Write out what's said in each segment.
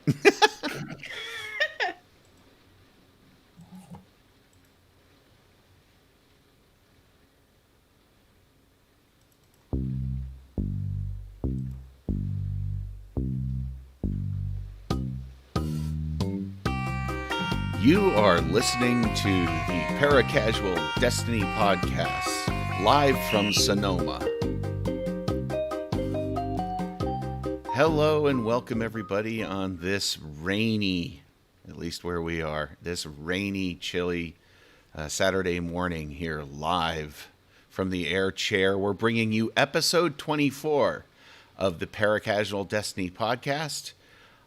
You are listening to the Paracasual Destiny podcast, live from Sonoma. Hello and welcome everybody on this rainy, at least where we are, this rainy, chilly Saturday morning here live from the air chair. We're bringing you episode 24 of the Paracasual Destiny podcast.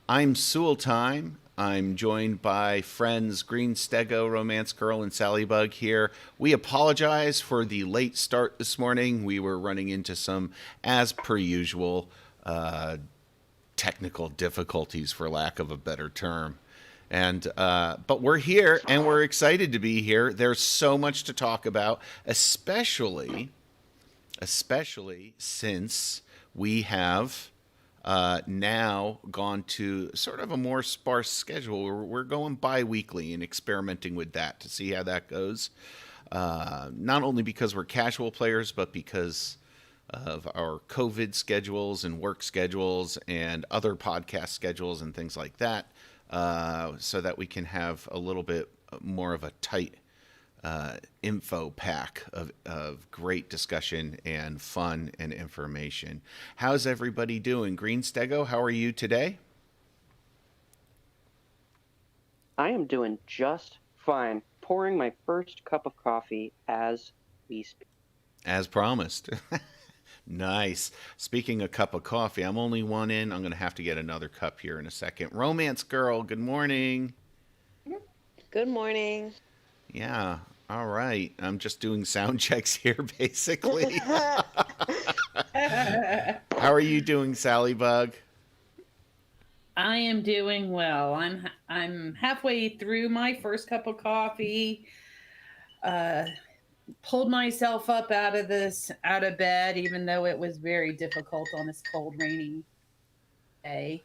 I'm Sooltime. I'm joined by friends Greenstego, Romancegirl, and Salliebug here. We apologize for the late start this morning. We were running into some, as per usual, technical difficulties, for lack of a better term. But we're here, and we're excited to be here. There's so much to talk about, especially since we have now gone to sort of a more sparse schedule. We're going bi-weekly and experimenting with that to see how that goes. Not only because we're casual players, but because of our COVID schedules and work schedules and other podcast schedules and things like that, so that we can have a little bit more of a tight info pack of great discussion and fun and information. How's everybody doing? Greenstego, how are you today? I am doing just fine. Pouring my first cup of coffee as we speak. As promised. Nice. Speaking of cup of coffee, I'm only one in. I'm going to have to get another cup here in a second. Romancegirl, good morning. Good morning. Yeah. All right. I'm just doing sound checks here, basically. How are you doing, Salliebug? I am doing well. I'm halfway through my first cup of coffee. Pulled myself up out of bed, even though it was very difficult on this cold, rainy day.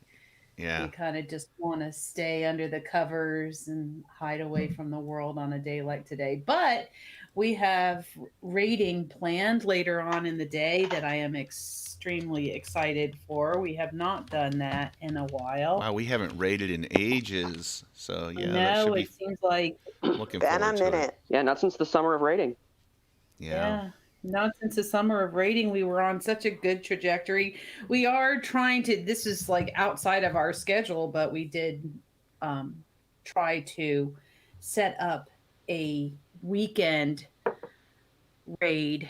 Yeah. You kind of just want to stay under the covers and hide away from the world on a day like today. But we have raiding planned later on in the day that I am extremely excited for. We have not done that in a while. Wow, we haven't raided in ages. So, yeah, that No, should be it seems like looking Been forward a to minute. it. Yeah, not since the summer of raiding. Yeah. Not since the summer of raiding, we were on such a good trajectory. We are trying to, this is like outside of our schedule, but we did try to set up a weekend raid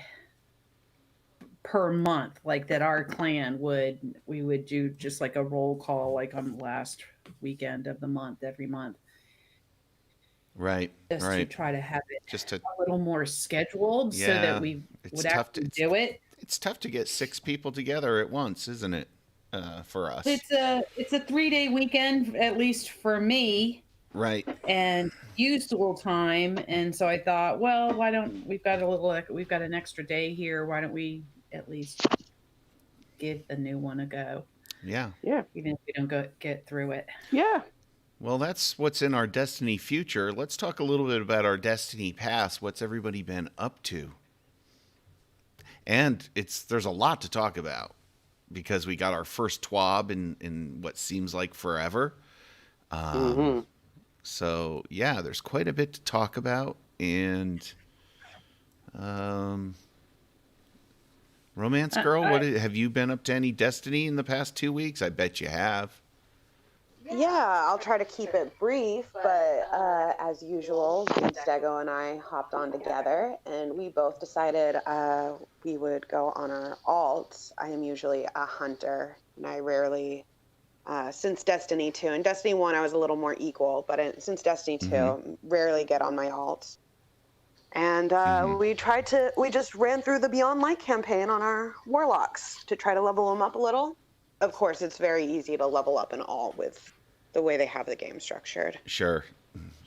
per month, like that our clan we would do just like a roll call, like on the last weekend of the month, every month. Right. Just right. to try to have it Just to, a little more scheduled so that we would actually do it. It's tough to get 6 people together at once, isn't it? For us. It's a 3-day weekend, at least for me. Right. And Sooltime, and so I thought, well, why don't we've got an extra day here. Why don't we at least give the new one a go? Yeah. Yeah. Even if we don't get through it. Yeah. Well, that's what's in our Destiny future. Let's talk a little bit about our Destiny past. What's everybody been up to? And there's a lot to talk about because we got our first TWAB in what seems like forever. So, yeah, there's quite a bit to talk about. And Romancegirl, have you been up to any Destiny in the past 2 weeks? I bet you have. Yeah, I'll try to keep it brief, but as usual, Greenstego and I hopped on together, and we both decided we would go on our alts. I am usually a hunter, and I rarely, since Destiny 2, and Destiny 1 I was a little more equal, but since Destiny 2, rarely get on my alts. And we just ran through the Beyond Light campaign on our warlocks to try to level them up a little. Of course, it's very easy to level up in all with the way they have the game structured. Sure.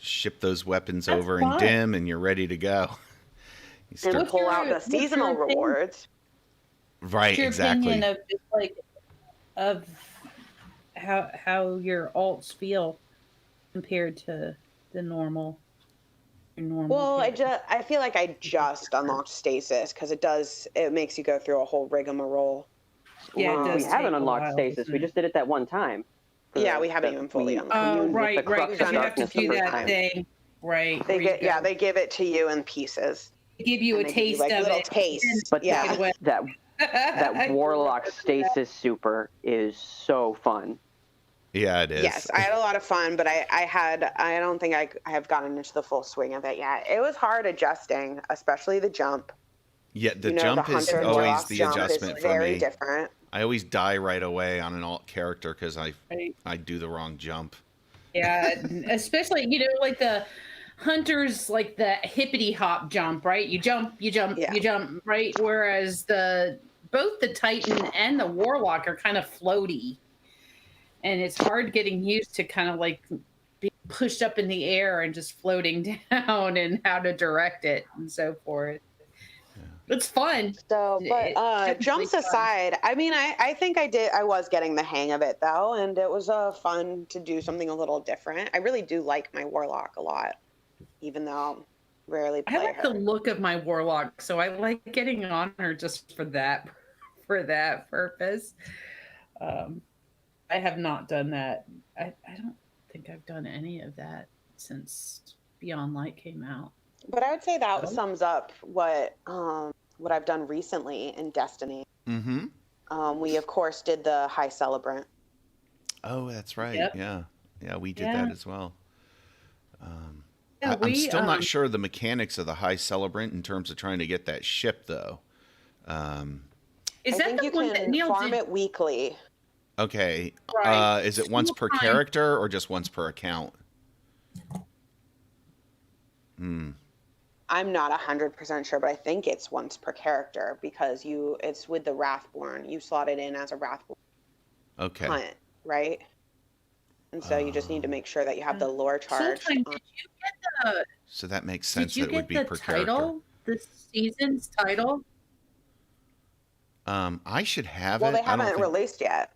Ship those weapons over in dim and you're ready to go. And pull out the seasonal rewards. Right, What's your exactly. opinion of how your alts feel compared to the normal. Your normal Well, kit. I feel like I just unlocked stasis because it makes you go through a whole rigmarole. Yeah, it we does haven't take a unlocked while, stasis. doesn't We it? just did it that one time. Yeah, we haven't even fully unlocked. Oh, communed with the right, crux because of you have to darkness the do first that time. thing, right? They where you go. they give it to you in pieces. They give you And a they give you, taste like, of little it. taste. But Yeah. that warlock stasis super is so fun. Yeah, it is. Yes, I had a lot of fun, but I don't think I have gotten into the full swing of it yet. It was hard adjusting, especially the jump. Yeah, the The jump is Hunter always Warlock the jump adjustment is for very me. different. I always die right away on an alt character because I Right. do the wrong jump. Yeah, especially like the hunters, like the hippity hop jump, right? You jump, Yeah. you jump, right? Whereas both the Titan and the Warlock are kind of floaty, and it's hard getting used to kind of like being pushed up in the air and just floating down, and how to direct it and so forth. It's fun. So, but It's jumps definitely fun. aside, I mean, I think I was getting the hang of it though, and it was fun to do something a little different. I really do like my Warlock a lot, even though I rarely I play like her. the look of my Warlock, so I like getting on her just for that purpose. I have not done that. I don't think I've done any of that since Beyond Light came out. But I would say that Oh. sums up what I've done recently in Destiny. Mm-hmm. We of course did the High Celebrant. Oh, that's right. Yep. Yeah, we did Yeah. that as well. Yeah, I'm still not sure of the mechanics of the High Celebrant in terms of trying to get that ship, though. Is I that think the you one that can Neil farm did? it weekly. Okay. Right. Is it once per Sooltime. character or just once per account? I'm not 100% sure, but I think it's once per character because it's with the Wrathborn. You slot it in as a Wrathborn Okay. hunt, right? And so you just need to make sure that you have the lore charged. Sooltime, did you get So that makes the? sense Did you that it would get be the per title? The season's title? character. I should have Well, it. they I don't haven't think released yet.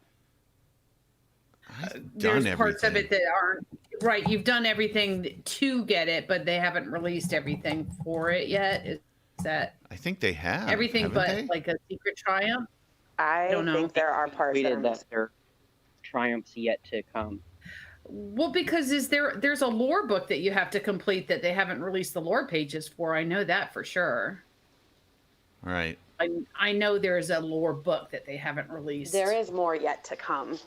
I've done There's everything. parts of it that aren't right. You've done everything to get it, but they haven't released everything for it yet. Is that I think they have everything haven't but they? like a secret triumph? I don't know. think there are parts that are Tweeted missing. that their triumphs yet to come. Well, because there's a lore book that you have to complete that they haven't released the lore pages for. I know that for sure. Right. I know there's a lore book that they haven't released. There is more yet to come.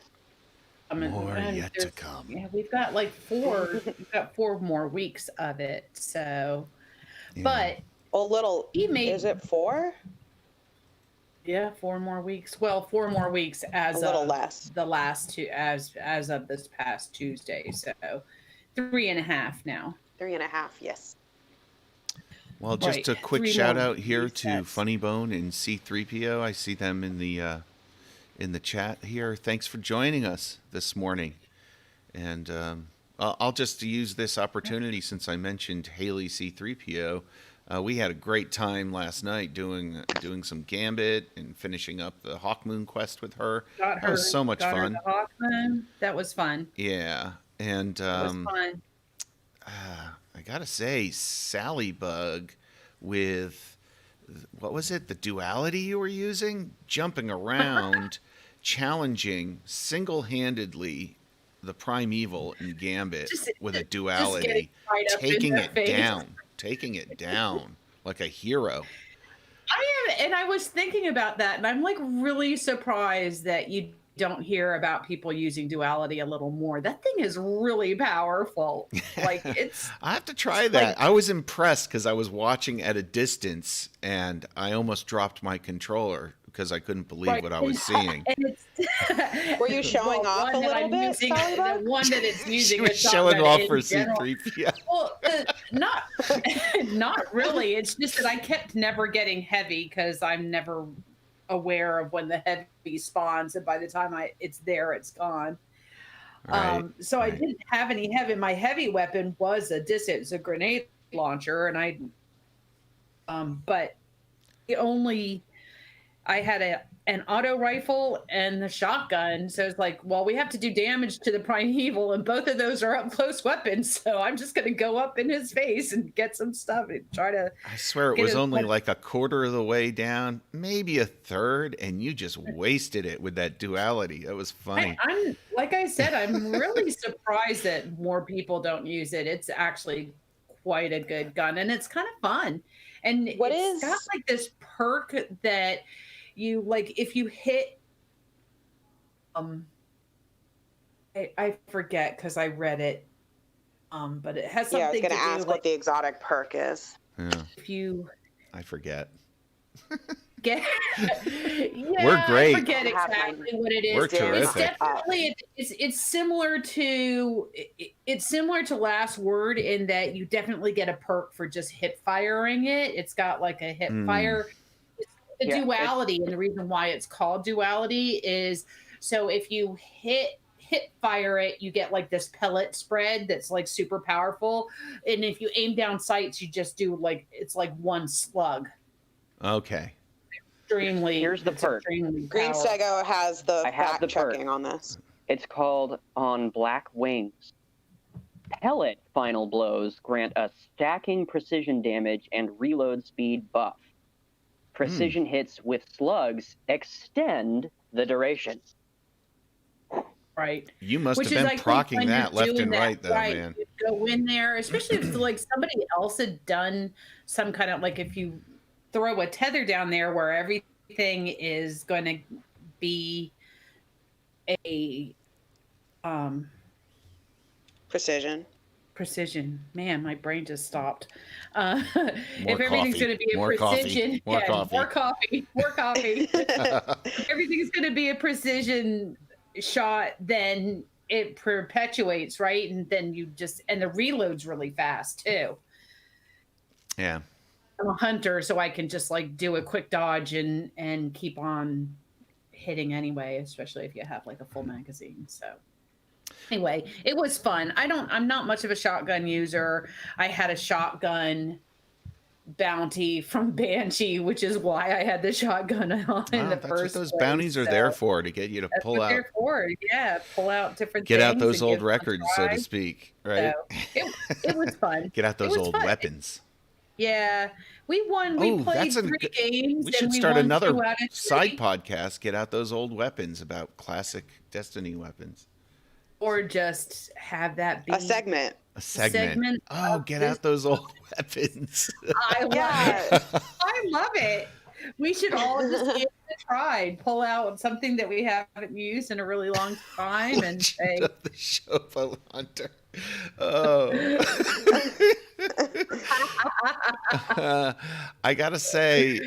More and yet to there's- come. Yeah, we've got like we've got 4 more weeks of it. So, Yeah. but Is it 4? yeah, 4 more weeks. Well, 4 more weeks as A little of less. the last two, as of this past Tuesday. So 3.5 now. 3.5, yes. Well, just Right. a quick 3 shout more out here to resets. Funny Bone and C3PO. I see them in the chat here. Thanks for joining us this morning. And I'll just use this opportunity since I mentioned Haley C3PO. We had a great time last night doing some Gambit and finishing up the Hawkmoon quest with her. That was so much fun. That was fun. Yeah, and That was fun. I gotta say, Salliebug with what was it? The duality you were using, jumping around, challenging single-handedly the primeval in Gambit with a duality, right up in taking their it face. taking it down like a hero. And I was thinking about that, and I'm like really surprised that you don't hear about people using duality a little more. That thing is really powerful. Like it's I have to try that. I was impressed because I was watching at a distance and I almost dropped my controller because I couldn't believe what I was seeing. And it's, Were you showing off one a that little I'm bit, using, Salliebug? the one that it's using. She was it's not showing that off in for general. C3PO. Well, not really. It's just that I kept never getting heavy because I'm never aware of when the heavy spawns, and by the time it's there, it's gone. Right, So I didn't have any heavy. My heavy weapon was it's a grenade launcher, and but I had an auto rifle and the shotgun. So it's like, well, we have to do damage to the primeval, and both of those are up close weapons. So I'm just going to go up in his face and get some stuff and try to. I swear it was only like a quarter of the way down, maybe a third, and you just wasted it with that duality. That was funny. I'm like I said, I'm really surprised that more people don't use it. It's actually quite a good gun, and it's kind of fun. And it's got like this perk that you like if you hit I forget because I read it but it has something I was going to to ask do what the exotic perk is. Yeah. If you I forget. Get We're great. I forget exactly what it is. We're terrific. It's definitely it's similar to Last Word in that you definitely get a perk for just hip firing it. It's got like a hip fire. The duality, and the reason why it's called duality is so if you hip fire it, you get like this pellet spread that's like super powerful, and if you aim down sights, you just do like it's like one slug. Okay. Here's the perk. Greenstego has the fact checking on this. It's called On Black Wings. Pellet final blows grant a stacking precision damage and reload speed buff. Precision hits with slugs extend the duration. Right. You must have been procking that left and right, though, man. You go in there, especially if like somebody else had done some kind of like if you throw a tether down there where everything is going to be a precision. Man, my brain just stopped. If everything's going to be a precision, more coffee. If everything's going to be a precision shot, then it perpetuates, right? And then you just and the reload's really fast too. Yeah. I'm a hunter, so I can just like do a quick dodge and keep on hitting anyway, especially if you have like a full magazine. So anyway, it was fun. I'm not much of a shotgun user. I had a shotgun bounty from Banshee, which is why I had the shotgun on in the that's first what those place. bounties are there for, to get you to pull out. They're for. Yeah, pull out different get things. Out those old records, so to speak, right? So it was fun. Get out those old weapons. Yeah, we won. We played 3 games. We should start another side podcast. Get out those old weapons about classic Destiny weapons, or just have that be a segment. A segment. Oh, get out those old weapons. I love it. We should all just give it a try. Pull out something that we haven't used in a really long time and say the show of Hunter. Oh. I gotta say,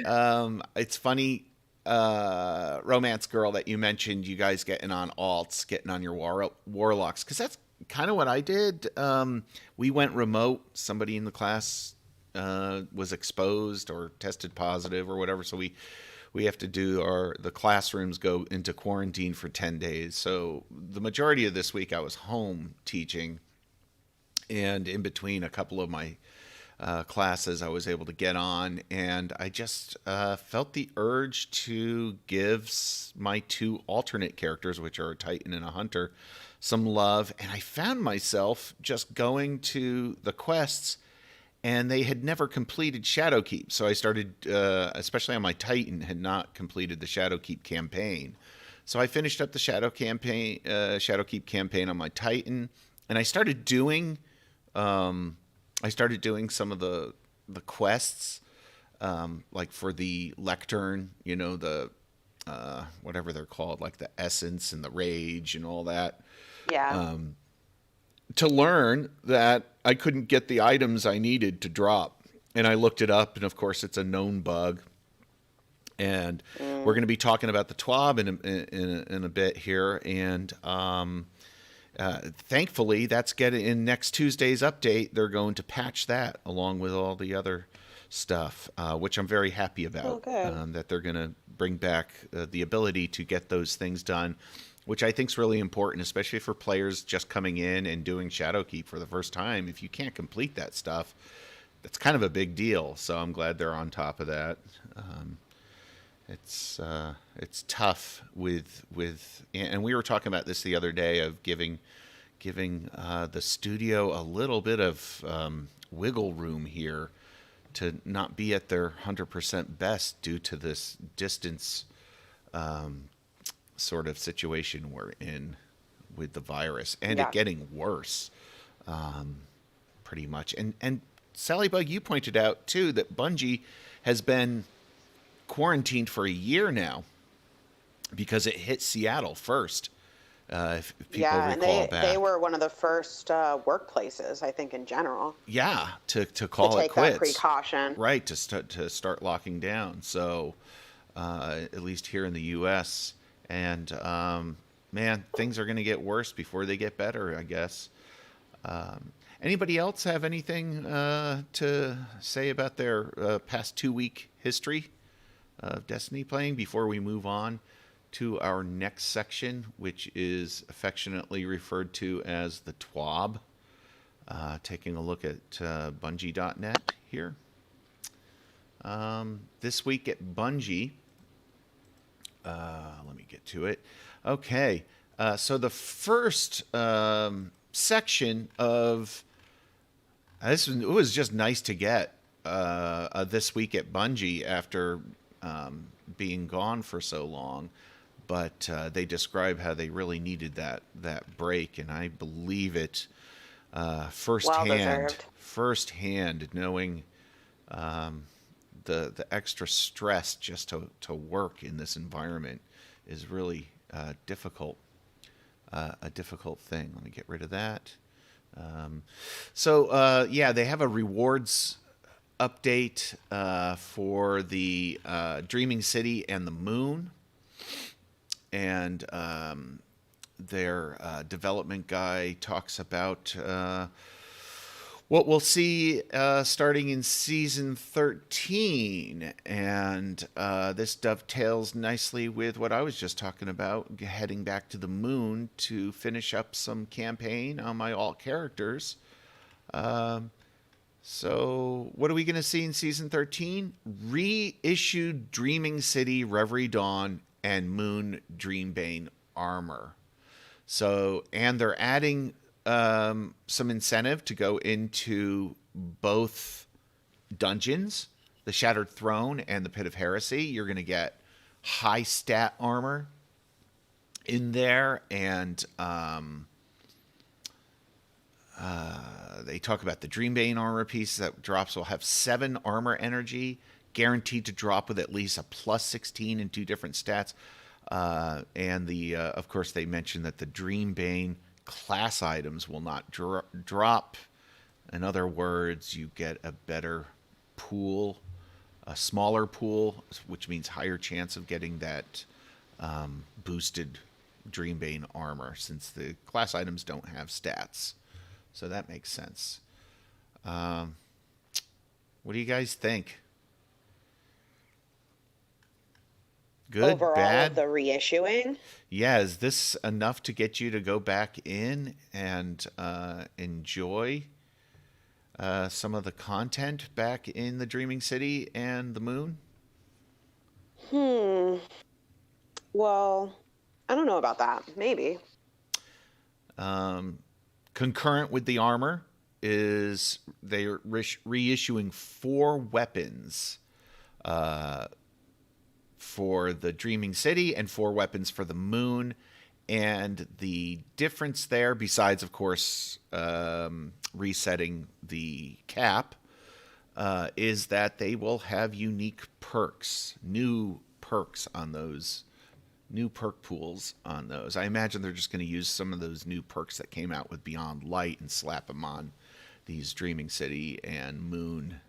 it's funny, Romancegirl, that you mentioned you guys getting on alts, getting on your warlocks, because that's kind of what I did. We went remote. Somebody in the class was exposed or tested positive or whatever, so we have to do the classrooms go into quarantine for 10 days. So the majority of this week I was home teaching, and in between a couple of my classes I was able to get on, and I just felt the urge to give my 2 alternate characters, which are a Titan and a Hunter, some love. And I found myself just going to the quests, and they had never completed Shadowkeep. So I started, especially on my Titan, had not completed the Shadowkeep campaign. So I finished up the Shadowkeep campaign on my Titan, and I started doing some of the quests, like for the lectern, the whatever they're called, like the essence and the rage and all that. Yeah. To learn that I couldn't get the items I needed to drop. And I looked it up, and of course it's a known bug. And we're going to be talking about the TWAB in a bit here. And thankfully, that's getting in next Tuesday's update. They're going to patch that along with all the other stuff, which I'm very happy about. That they're going to bring back the ability to get those things done, which I think is really important, especially for players just coming in and doing Shadowkeep for the first time. If you can't complete that stuff, that's kind of a big deal. So I'm glad they're on top of that. It's tough and we were talking about this the other day of giving the studio a little bit of wiggle room here to not be at their 100% best due to this distance sort of situation we're in with the virus and it getting worse, pretty much. And Salliebug, you pointed out too that Bungie has been quarantined for a year now because it hit Seattle first. If people recall back, they were one of the first workplaces, I think, in general. Yeah, to call it quits. To take that precaution, right? To start locking down. So, at least here in the U.S. and man, things are going to get worse before they get better, I guess. Anybody else have anything to say about their past 2-week history of Destiny playing before we move on to our next section, which is affectionately referred to as the TWAB? Taking a look at Bungie.net here. This week at Bungie, let me get to it. Okay, so the first section of it was just nice to get this week at Bungie after being gone for so long, but they describe how they really needed that break, and I believe it firsthand, knowing the extra stress just to work in this environment is really difficult. A difficult thing. Let me get rid of that. They have a rewards update for the Dreaming City and the Moon, and their development guy talks about what we'll see starting in Season 13, and this dovetails nicely with what I was just talking about, heading back to the moon to finish up some campaign on my alt characters. So what are we going to see in Season 13? Reissued Dreaming City, Reverie Dawn, and Moon Dreambane armor. So, and they're adding some incentive to go into both dungeons, the Shattered Throne and the Pit of Heresy. You're going to get high stat armor in there, and they talk about the Dreambane armor piece that drops will have 7 armor energy, guaranteed to drop with at least a plus 16 in 2 different stats. And of course, they mentioned that the Dreambane class items will not drop. In other words, you get a better pool, a smaller pool, which means higher chance of getting that boosted Dreambane armor, since the class items don't have stats. So that makes sense. What do you guys think? Good, overall, bad? of the reissuing? Yeah, is this enough to get you to go back in and enjoy some of the content back in the Dreaming City and the Moon? Well, I don't know about that. Maybe. Concurrent with the armor is they're reissuing 4 weapons for the Dreaming City and 4 weapons for the Moon. And the difference there, besides, of course, resetting the cap, is that they will have unique perks, new perks on those, new perk pools on those. I imagine they're just going to use some of those new perks that came out with Beyond Light and slap them on these Dreaming City and Moon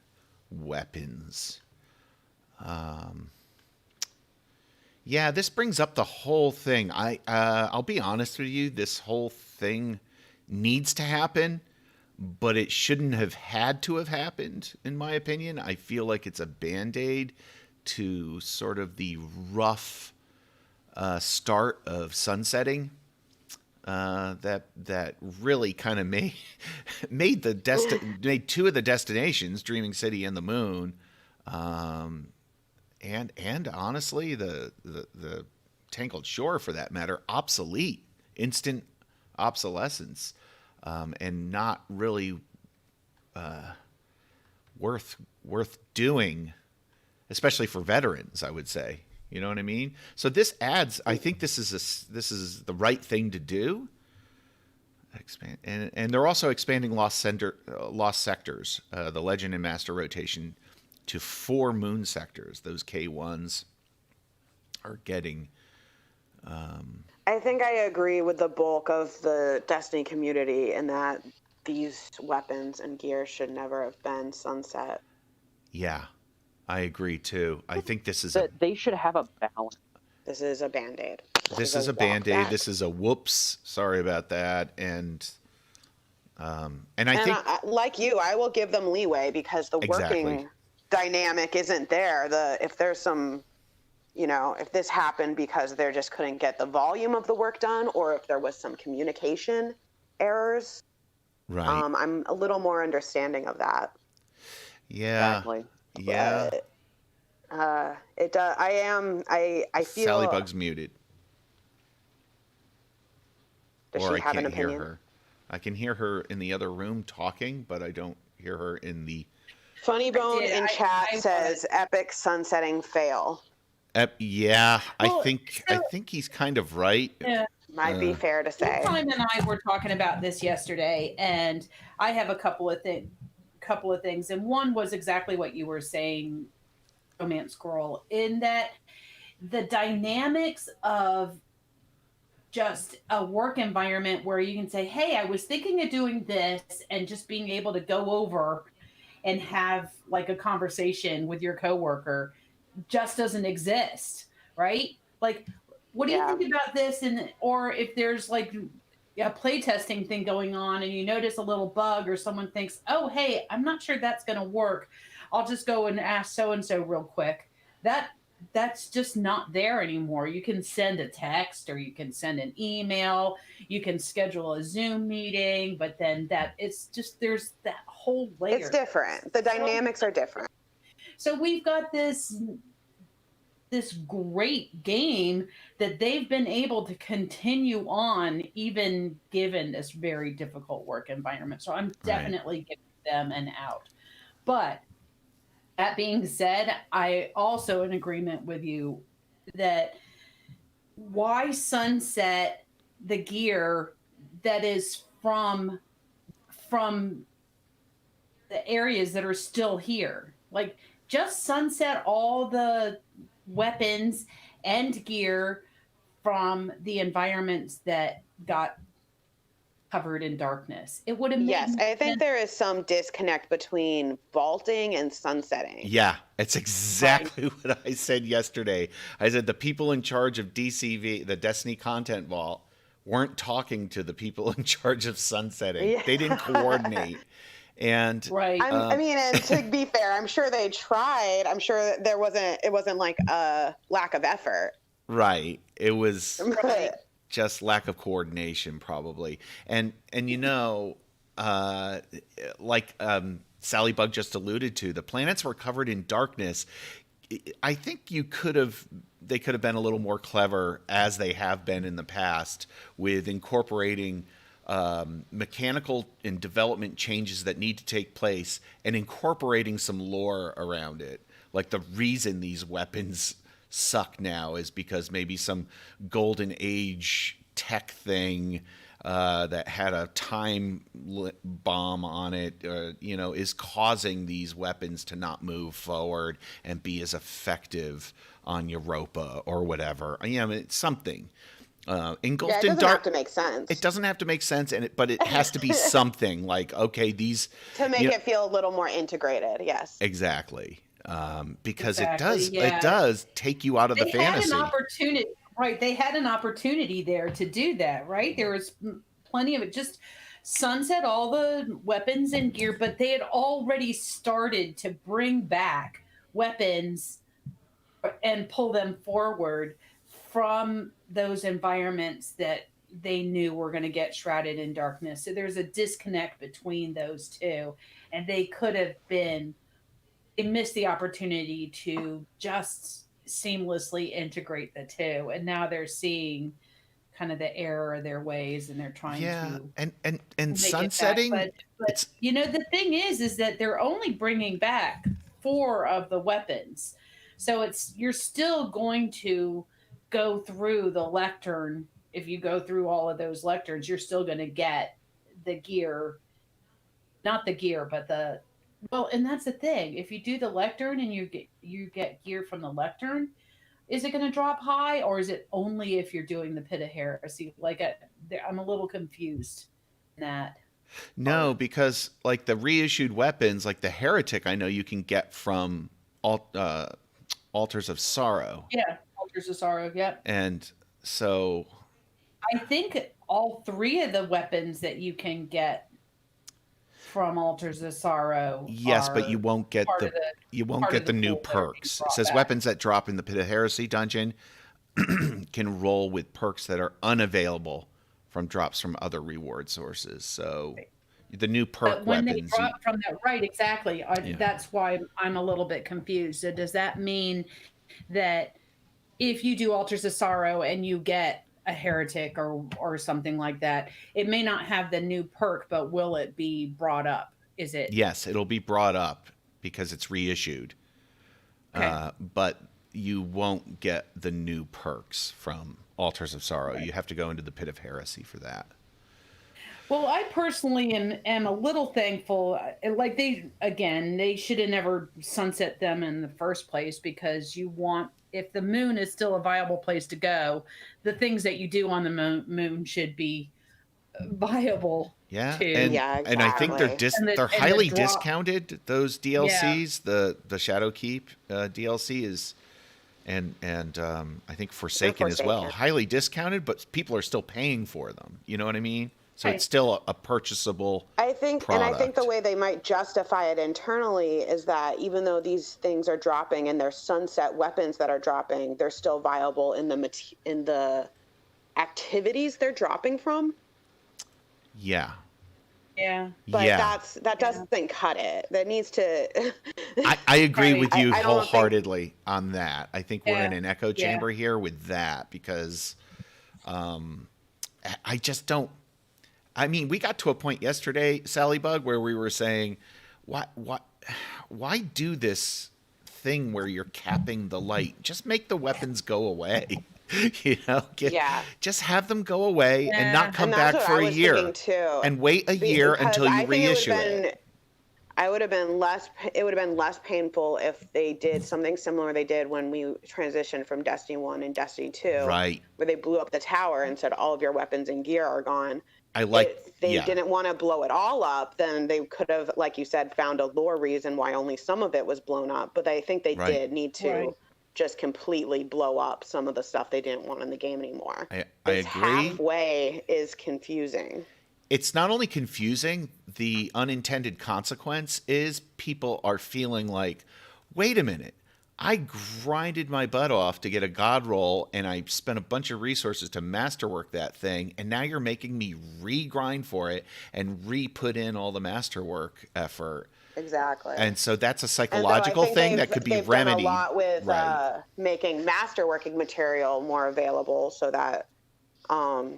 weapons. Yeah, this brings up the whole thing. I'll be honest with you, this whole thing needs to happen, but it shouldn't have had to have happened, in my opinion. I feel like it's a Band-Aid to sort of the rough start of sunsetting that really kind of made 2 of the destinations, Dreaming City and the Moon, and honestly, the Tangled Shore, for that matter, obsolete, instant obsolescence, and not really worth doing, especially for veterans, I would say. You know what I mean? So this adds. I think this is the right thing to do. Expand, and they're also expanding lost sectors, the Legend and Master rotation, to 4 moon sectors. Those K1s are getting. I think I agree with the bulk of the Destiny community in that these weapons and gear should never have been sunset. Yeah, I agree too. I think this is They should have a balance. This is a Band-Aid. This is a Band-Aid. This is a whoops. Sorry about that. And I think, like you, I will give them leeway because the working dynamic isn't there. If there's some, if this happened because they just couldn't get the volume of the work done, or if there was some communication errors, right? I'm a little more understanding of that. Yeah. Exactly. Yeah. But, I feel Salliebug's muted. Does Or she have an can't hear opinion? her. I can hear her in the other room talking, but I don't hear her in the. Funny Bone in chat I says epic sunsetting fail. Yeah, Well, I think he's kind of right. Yeah. Might be fair to say. Sooltime and I were talking about this yesterday, and I have a couple of things, and one was exactly what you were saying, Romancegirl, in that the dynamics of just a work environment where you can say, hey, I was thinking of doing this, and just being able to go over and have like a conversation with your coworker just doesn't exist, right? Like, what do you think about this? Or if there's like a playtesting thing going on and you notice a little bug, or someone thinks, oh, hey, I'm not sure that's going to work. I'll just go and ask so-and-so real quick. That's just not there anymore. You can send a text, or you can send an email, you can schedule a Zoom meeting, but then there's that whole layer. It's different. The dynamics are different. So we've got this great game that they've been able to continue on, even given this very difficult work environment. So I'm definitely giving them an out. But that being said, I also in agreement with you that why sunset the gear that is from the areas that are still here? Like, just sunset all the weapons and gear from the environments that got covered in darkness. It would have made Yes, I think there is some disconnect between vaulting and sunsetting. Yeah, it's exactly what I said yesterday. I said the people in charge of DCV, the Destiny Content Vault, weren't talking to the people in charge of sunsetting. Yeah. They didn't coordinate. And I mean, and to be fair, I'm sure they tried. I'm sure it wasn't like a lack of effort. Right. It was just lack of coordination, probably. And like Salliebug just alluded to, the planets were covered in darkness. I think they could have been a little more clever, as they have been in the past, with incorporating mechanical and development changes that need to take place and incorporating some lore around it. Like, the reason these weapons suck now is because maybe some golden age tech thing that had a time bomb on it, is causing these weapons to not move forward and be as effective on Europa or whatever. It's something. Engulfed it in doesn't dark. have to make sense. It doesn't have to make sense, but it has to be something like, okay, these to make it feel a little more integrated. Yes, exactly. Because it Yeah. does take you out of the fantasy. Had an opportunity, right? They had an opportunity there to do that, right? There was plenty of it. Just sunset all the weapons and gear, but they had already started to bring back weapons and pull them forward from those environments that they knew were going to get shrouded in darkness. So there's a disconnect between those two, and they could have been they missed the opportunity to just seamlessly integrate the two, and now they're seeing kind of the error of their ways, and they're trying Yeah, to and make it back. sunsetting, But it's you know, the thing is that they're only bringing back 4 of the weapons, so it's you're still going to go through the lectern. If you go through all of those lecterns, you're still going to get the gear, not the gear, but the well, and that's the thing. If you do the lectern and you get gear from the lectern, is it going to drop high, or is it only if you're doing the pit of heresy? Like I'm a little confused in that no, part. because like the reissued weapons, like the Heretic, I know you can get from Altars of Sorrow, Yeah, Altars of Sorrow. Yep. and so I think all 3 of the weapons that you can get from Altars of Sorrow yes, but you are won't get part the of the you won't part of get the the new pool that are being perks. It brought says back. weapons that drop in the Pit of Heresy dungeon can roll with perks that are unavailable from drops from other reward sources. So the new perk But when they weapons, drop from that, right? Exactly. yeah. That's why I'm a little bit confused. So does that mean that if you do Altars of Sorrow and you get a Heretic or something like that, it may not have the new perk, but will it be brought up? Is it? Yes, it'll be brought up because it's reissued. Okay. But you won't get the new perks from Altars of Sorrow. Right. You have to go into the Pit of Heresy for that. Well, I personally am a little thankful. Like they should have never sunset them in the first place, because you want, if the moon is still a viable place to go, the things that you do on the moon should be viable Yeah, too. Yeah, and I think exactly. they're And the highly drop. discounted. Those DLCs, the Shadowkeep DLC is, and I think Forsaken as well, Forsaken. highly discounted, but people are still paying for them. You know what I mean? So Right. it's still a purchasable. I think product. the way they might justify it internally is that even though these things are dropping and they're sunset weapons that are dropping, they're still viable in the activities they're dropping from. Yeah. Yeah. But Yeah. that doesn't cut it. That needs to. I agree Right. with you I don't think- wholeheartedly on that. I think we're Yeah. in an echo Yeah. chamber here with that because I just don't. I mean, we got to a point yesterday, Salliebug, where we were saying, why do this thing where you're capping the light? Just make the weapons go away. Just have them go away and not come And that's back what for I a was year thinking too. and wait a year Because until I you think reissue it. It would have been less painful if they did something similar they did when we transitioned from Destiny 1 and Destiny 2. Right. Where they blew up the tower and said all of your weapons and gear are gone. If they yeah. didn't want to blow it all up, then they could have, like you said, found a lore reason why only some of it was blown up. But I think they Right. did need to Right. just completely blow up some of the stuff they didn't want in the game anymore. I This agree. halfway is confusing. It's not only confusing, the unintended consequence is people are feeling like, wait a minute, I grinded my butt off to get a god roll and I spent a bunch of resources to masterwork that thing, and now you're making me re-grind for it and re-put in all the masterwork effort. Exactly. And so that's a And so I psychological think thing that could be they've remedied. done a lot with Right. making masterworking material more available so that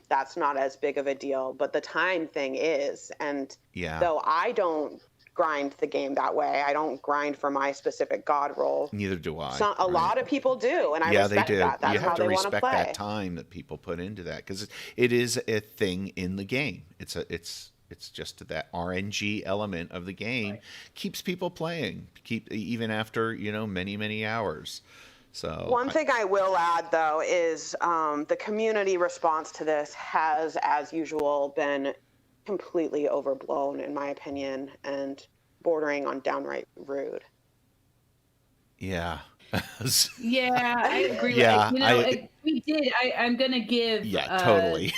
that's not as big of a deal. But the time thing is, and Yeah. though I don't grind the game that way, I don't grind for my specific god roll. Neither do I. A lot of people do, and I Yeah, they respect do. that. That's You have how to they want to respect play. that time that people put into that because it is a thing in the game. It's just that RNG element of the game keeps people playing, even after many hours. So One thing I will add, though, is the community response to this has, as usual, been completely overblown, in my opinion, and bordering on downright rude. yeah. Yeah, I agree. Yeah, We did. I'm going to give. Yeah, totally.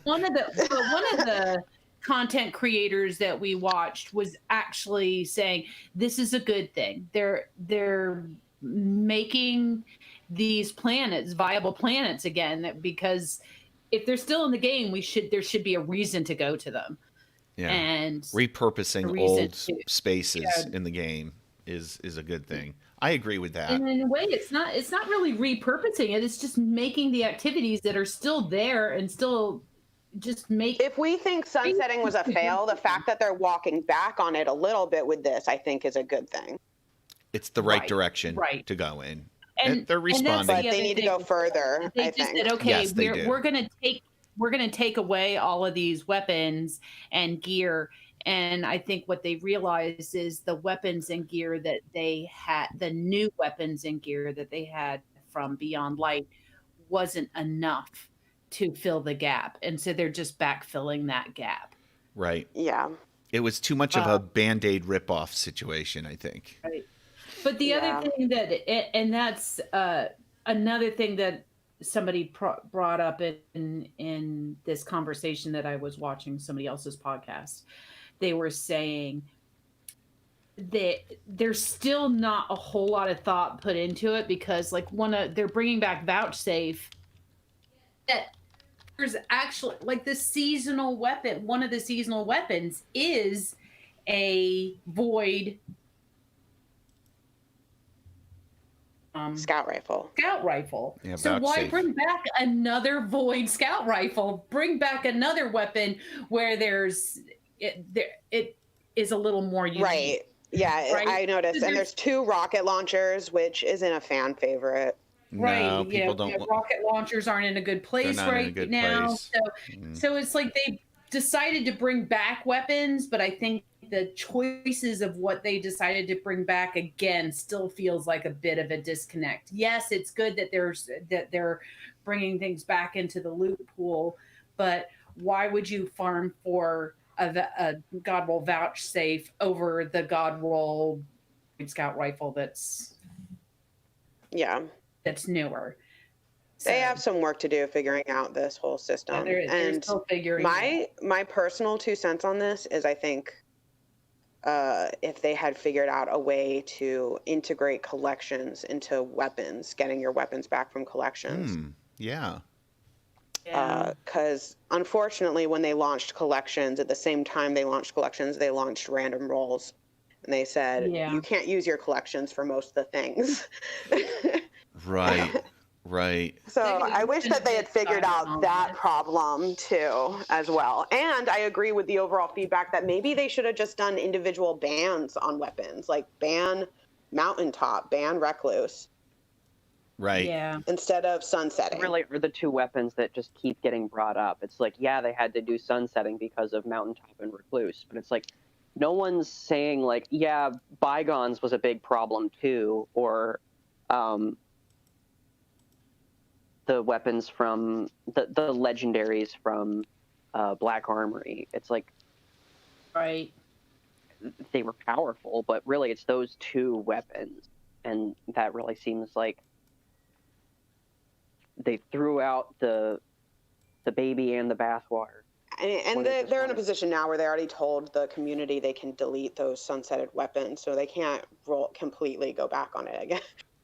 one of the content creators that we watched was actually saying this is a good thing. They're making these planets viable planets again, because if they're still in the game, there should be a reason to go to them. Yeah. And Repurposing reason old spaces in the game is a good thing. I agree with that. And in a way, it's not really repurposing it. It's just making the activities that are still there and still just make. If we think sunsetting was a fail, the fact that they're walking back on it a little bit with this, I think, is a good thing. It's the right direction to go in. And they're responding. But they need to go further, They I just think. said, okay, Yes, they do. we're gonna take away all of these weapons and gear. And I think what they realized is the weapons and gear that they had, the new weapons and gear that they had from Beyond Light, wasn't enough to fill the gap. And so they're just backfilling that gap. Right. Yeah. It was too much of a Band-Aid ripoff situation, I think. Right. But the other thing and that's another thing that somebody brought up in this conversation that I was watching somebody else's podcast. They were saying that there's still not a whole lot of thought put into it because, like, they're bringing back Vouchsafe. That there's actually, like, the seasonal weapon. One of the seasonal weapons is a void scout rifle. Yeah, so why Vouchsafe. bring back another void scout rifle? Bring back another weapon where it is a little more unique. Right. Yeah, Right? I noticed. And there's 2 rocket launchers, which isn't a fan favorite. Right. No, people don't. Rocket launchers aren't in a good place They're not in a right good now. place. So it's like they decided to bring back weapons, but I think the choices of what they decided to bring back again still feels like a bit of a disconnect. Yes, it's good that they're bringing things back into the loot pool, but why would you farm for a Godroll Vouchsafe over the Godroll Scout rifle that's newer? They have some work to do figuring out this whole system. They're still figuring my personal 2 cents on this is I think if they had figured out a way to integrate collections into weapons, getting your weapons back from collections. Yeah. Because unfortunately, when they launched collections, at the same time they launched collections, they launched random rolls. And they said, you can't use your collections for most of the things. Right. Right. So I wish that they had figured out that problem too, as well. And I agree with the overall feedback that maybe they should have just done individual bans on weapons, like ban Mountaintop, ban Recluse. Right. Yeah. Instead of sunsetting. Really are the 2 weapons that just keep getting brought up. It's like, yeah, they had to do sunsetting because of Mountaintop and Recluse, but it's like, no one's saying, like, yeah, Bygones was a big problem too, or the weapons from the legendaries from Black Armory. It's like, Right. they were powerful, but really it's those 2 weapons, and that really seems like they threw out the baby and the bathwater. And they're in a position now where they already told the community they can delete those sunsetted weapons, so they can't completely go back on it again.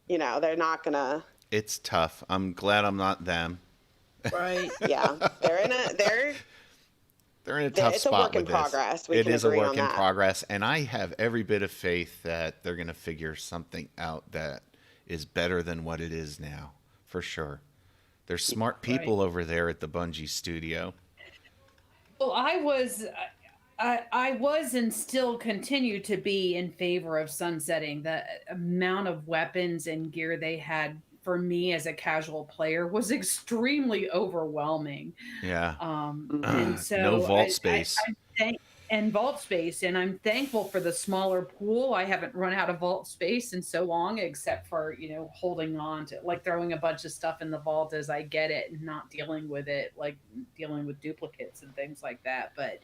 You know, they're not gonna. It's tough. I'm glad I'm not them. Right. Yeah, they're in a tough it's a spot work in with progress. this. It is a agree work on in that. progress, and I have every bit of faith that they're going to figure something out that is better than what it is now, for sure. There's smart people over there at the Bungie studio. Well, I was and still continue to be in favor of sunsetting. The amount of weapons and gear they had for me as a casual player was extremely overwhelming. Yeah. And so no vault space. And vault space, and I'm thankful for the smaller pool. I haven't run out of vault space in so long, except for, holding on to, like, throwing a bunch of stuff in the vault as I get it and not dealing with it, like dealing with duplicates and things like that. But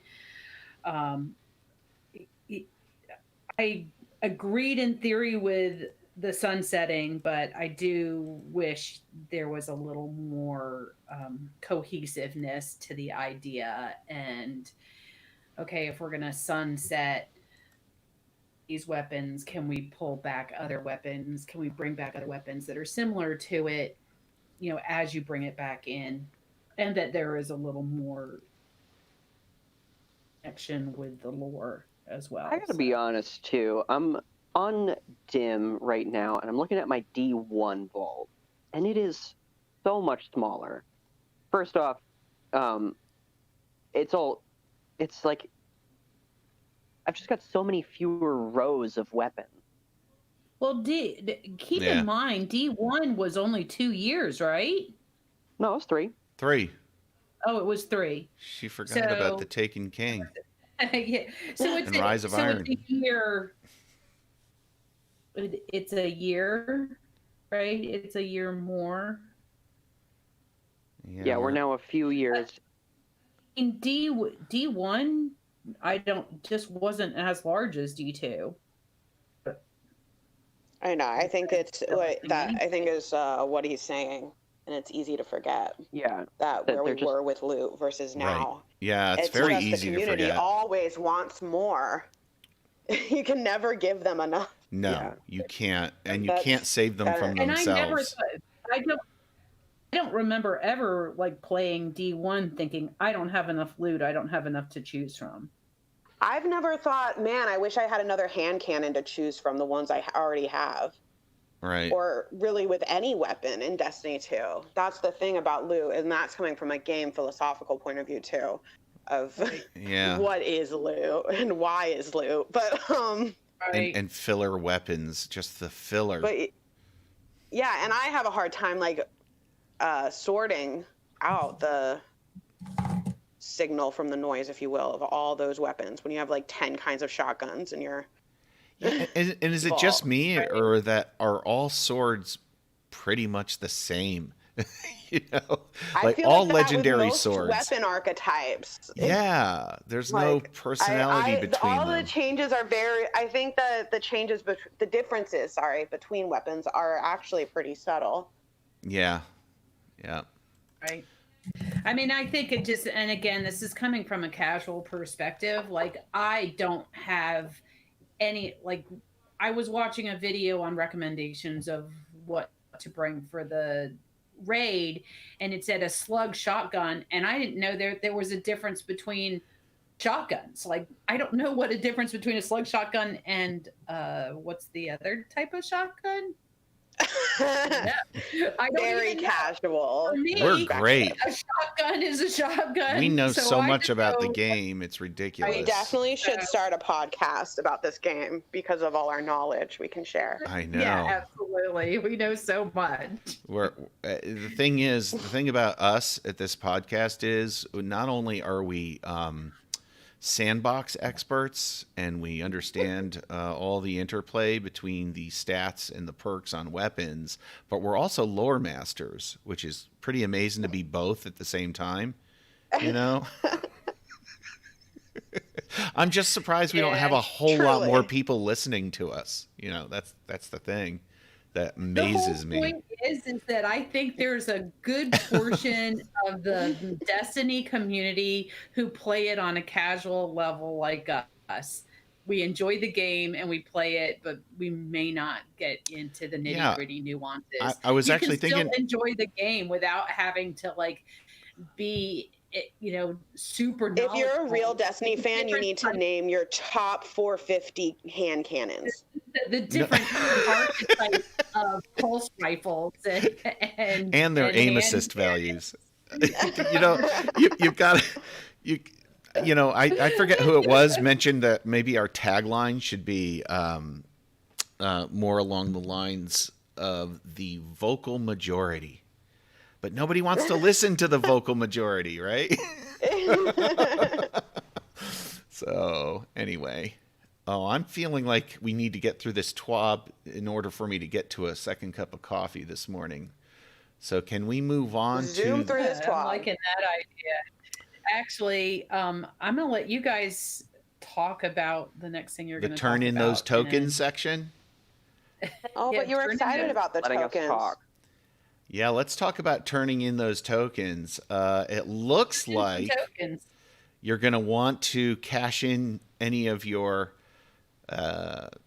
I agreed in theory with the sunsetting, but I do wish there was a little more cohesiveness to the idea. And okay, if we're going to sunset these weapons, can we pull back other weapons? Can we bring back other weapons that are similar to it, as you bring it back in? And that there is a little more connection with the lore as well. I gotta be honest too. I'm undim right now, and I'm looking at my D1 vault, and it is so much smaller. First off, it's like I've just got so many fewer rows of weapons. Well, keep in mind, D1 was only 2 years, right? No, it was 3. 3. Oh, it was 3. She forgot about the Taken King. Yeah. So it's Rise of Iron. It's a year. It's a year, right? It's a year more. Yeah, we're now a few years. In D1, just wasn't as large as D2. I know. I think it's I think is what he's saying, and it's easy to forget. Yeah, that where we were with loot versus now. Right. Yeah, it's very easy to forget. The community always wants more. You can never give them enough. No, you can't, and you can't save them from themselves. I don't remember ever like playing D1 thinking I don't have enough loot, I don't have enough to choose from. I've never thought, man, I wish I had another hand cannon to choose from the ones I already have. Right. Or really with any weapon in Destiny 2. That's the thing about loot, and that's coming from a game philosophical point of view too, of what is loot and why is loot. But and filler weapons, just the filler. But yeah, and I have a hard time like sorting out the signal from the noise, if you will, of all those weapons when you have like 10 kinds of shotguns and you're and is it just me, or are all swords pretty much the same? You know, like all legendary swords, weapon archetypes. Yeah, there's no personality between all them. The changes are I think that the differences between weapons are actually pretty subtle. Yeah. Right. I mean, I think it just, and again, this is coming from a casual perspective. Like, I don't have any, like, I was watching a video on recommendations of what to bring for the raid, and it said a slug shotgun, and I didn't know there was a difference between shotguns. Like, I don't know what a difference between a slug shotgun and what's the other type of shotgun? Very casual. Me, we're great. A shotgun is a shotgun. We know so much about the game. It's ridiculous. We definitely should start a podcast about this game because of all our knowledge we can share. I know. Yeah, absolutely. We know so much. The thing about us at this podcast is not only are we sandbox experts and we understand all the interplay between the stats and the perks on weapons, but we're also lore masters, which is pretty amazing to be both at the same time, you know. I'm just surprised we don't have a whole lot more people listening to us, you know. That's the thing that amazes me. The point is that I think there's a good portion of the Destiny community who play it on a casual level like us. We enjoy the game and we play it, but we may not get into the nitty-gritty nuances. I was actually thinking, still enjoy the game without having to like be, you know, super knowledgeable. If you're a real Destiny fan, you need to name your top 450 hand cannons. The different archetypes of pulse rifles and their aim assist values. You know, you've got you know, I forget who it was mentioned that maybe our tagline should be more along the lines of the vocal majority. But nobody wants to listen to the vocal majority, right? So, anyway. Oh, I'm feeling like we need to get through this TWAB in order for me to get to a second cup of coffee this morning. So can we move on Zoom through this TWAB? I'm liking that idea. Actually, I'm going to let you guys talk about the next thing you're going to talk about. The turn in those tokens section? Oh, but you were excited about the tokens. Yeah, let's talk about turning in those tokens. It looks like you're going to want to cash in any of your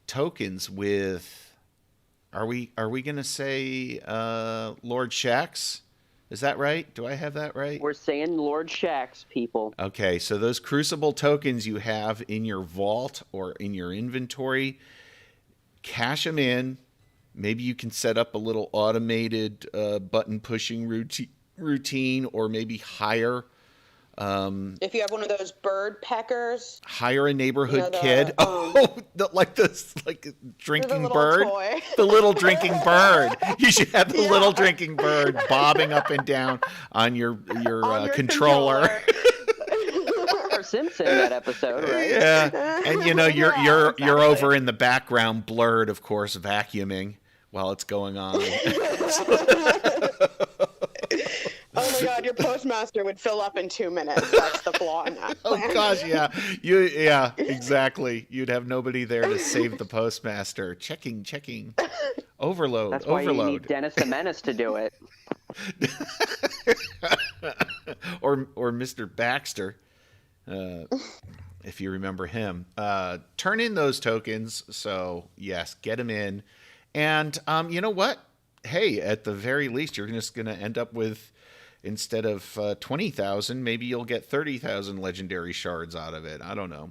tokens with, are we going to say Lord Shax? Is that right? Do I have that right? We're saying Lord Shax, people. Okay, so those Crucible tokens you have in your vault or in your inventory cash them in. Maybe you can set up a little automated button pushing routine, or maybe hire. If you have one of those bird peckers, Hire a neighborhood the, kid. Like this, like drinking little bird. toy. The little drinking bird. You should have the little drinking bird bobbing up and down on your controller. Or Simpson that episode, right? Yeah, and you're over in the background, blurred, of course, vacuuming while it's going on. Oh my God, your postmaster would fill up in 2 minutes. That's the flaw in that plan. Oh gosh, yeah. Yeah, exactly. You'd have nobody there to save the postmaster. Checking. Overload. That's why you need Dennis the Menace to do it. or Mr. Baxter, if you remember him. Turn in those tokens. So yes, get them in. And you know what? Hey, at the very least, you're just going to end up with, instead of 20,000, maybe you'll get 30,000 legendary shards out of it. I don't know.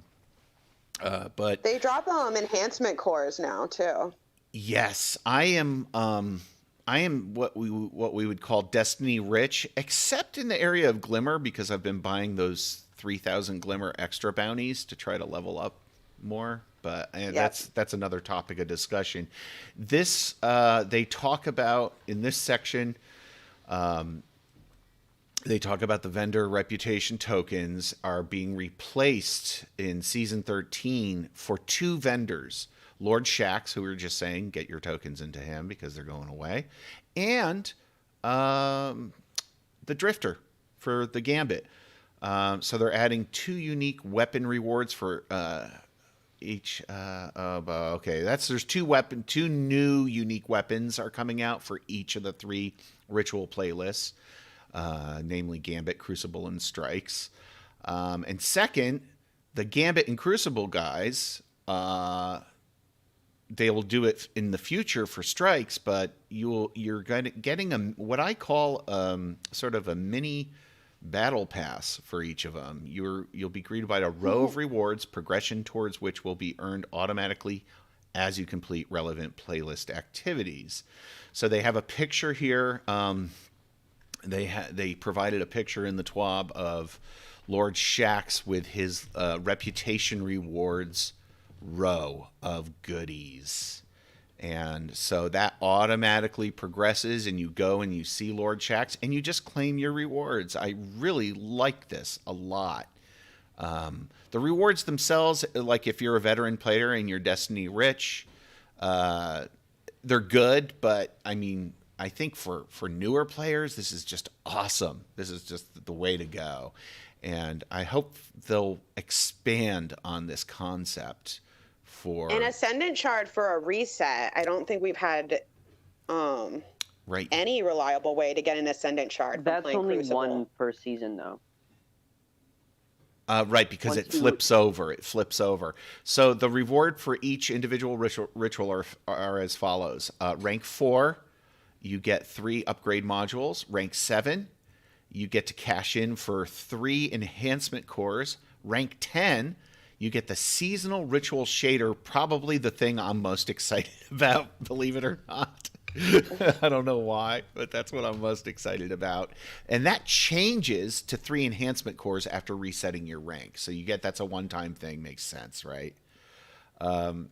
But they drop enhancement cores now too. Yes, I am what we would call Destiny rich, except in the area of Glimmer, because I've been buying those 3,000 Glimmer extra bounties to try to level up more. But that's another topic of discussion. This they talk about in this section. They talk about the vendor reputation tokens are being replaced in Season 13 for 2 vendors. Lord Shax, who we were just saying, get your tokens into him because they're going away. And the Drifter for the Gambit. So they're adding 2 unique weapon rewards for each. Okay, there's 2 new unique weapons are coming out for each of the 3 ritual playlists. Namely Gambit, Crucible, and Strikes. And second, the Gambit and Crucible guys, they will do it in the future for Strikes, but you're getting what I call sort of a mini battle pass for each of them. You'll be greeted by a row of rewards, progression towards which will be earned automatically as you complete relevant playlist activities. So they have a picture here. They provided a picture in the TWAB of Lord Shax with his reputation rewards row of goodies. And so that automatically progresses, and you go and you see Lord Shax, and you just claim your rewards. I really like this a lot. The rewards themselves, like if you're a veteran player and you're Destiny rich, they're good, but I mean, I think for newer players, this is just awesome. This is just the way to go. And I hope they'll expand on this concept for an Ascendant Shard for a reset. I don't think we've had any reliable way to get an Ascendant Shard. That's only Crucible. 1 per season, though. Right, because it flips over. So the reward for each individual ritual are as follows. Rank 4, you get 3 upgrade modules. Rank 7, you get to cash in for 3 enhancement cores. Rank 10, you get the seasonal ritual shader, probably the thing I'm most excited about, believe it or not. I don't know why, but that's what I'm most excited about. And that changes to 3 enhancement cores after resetting your rank. So that's a one-time thing. Makes sense, right? I'm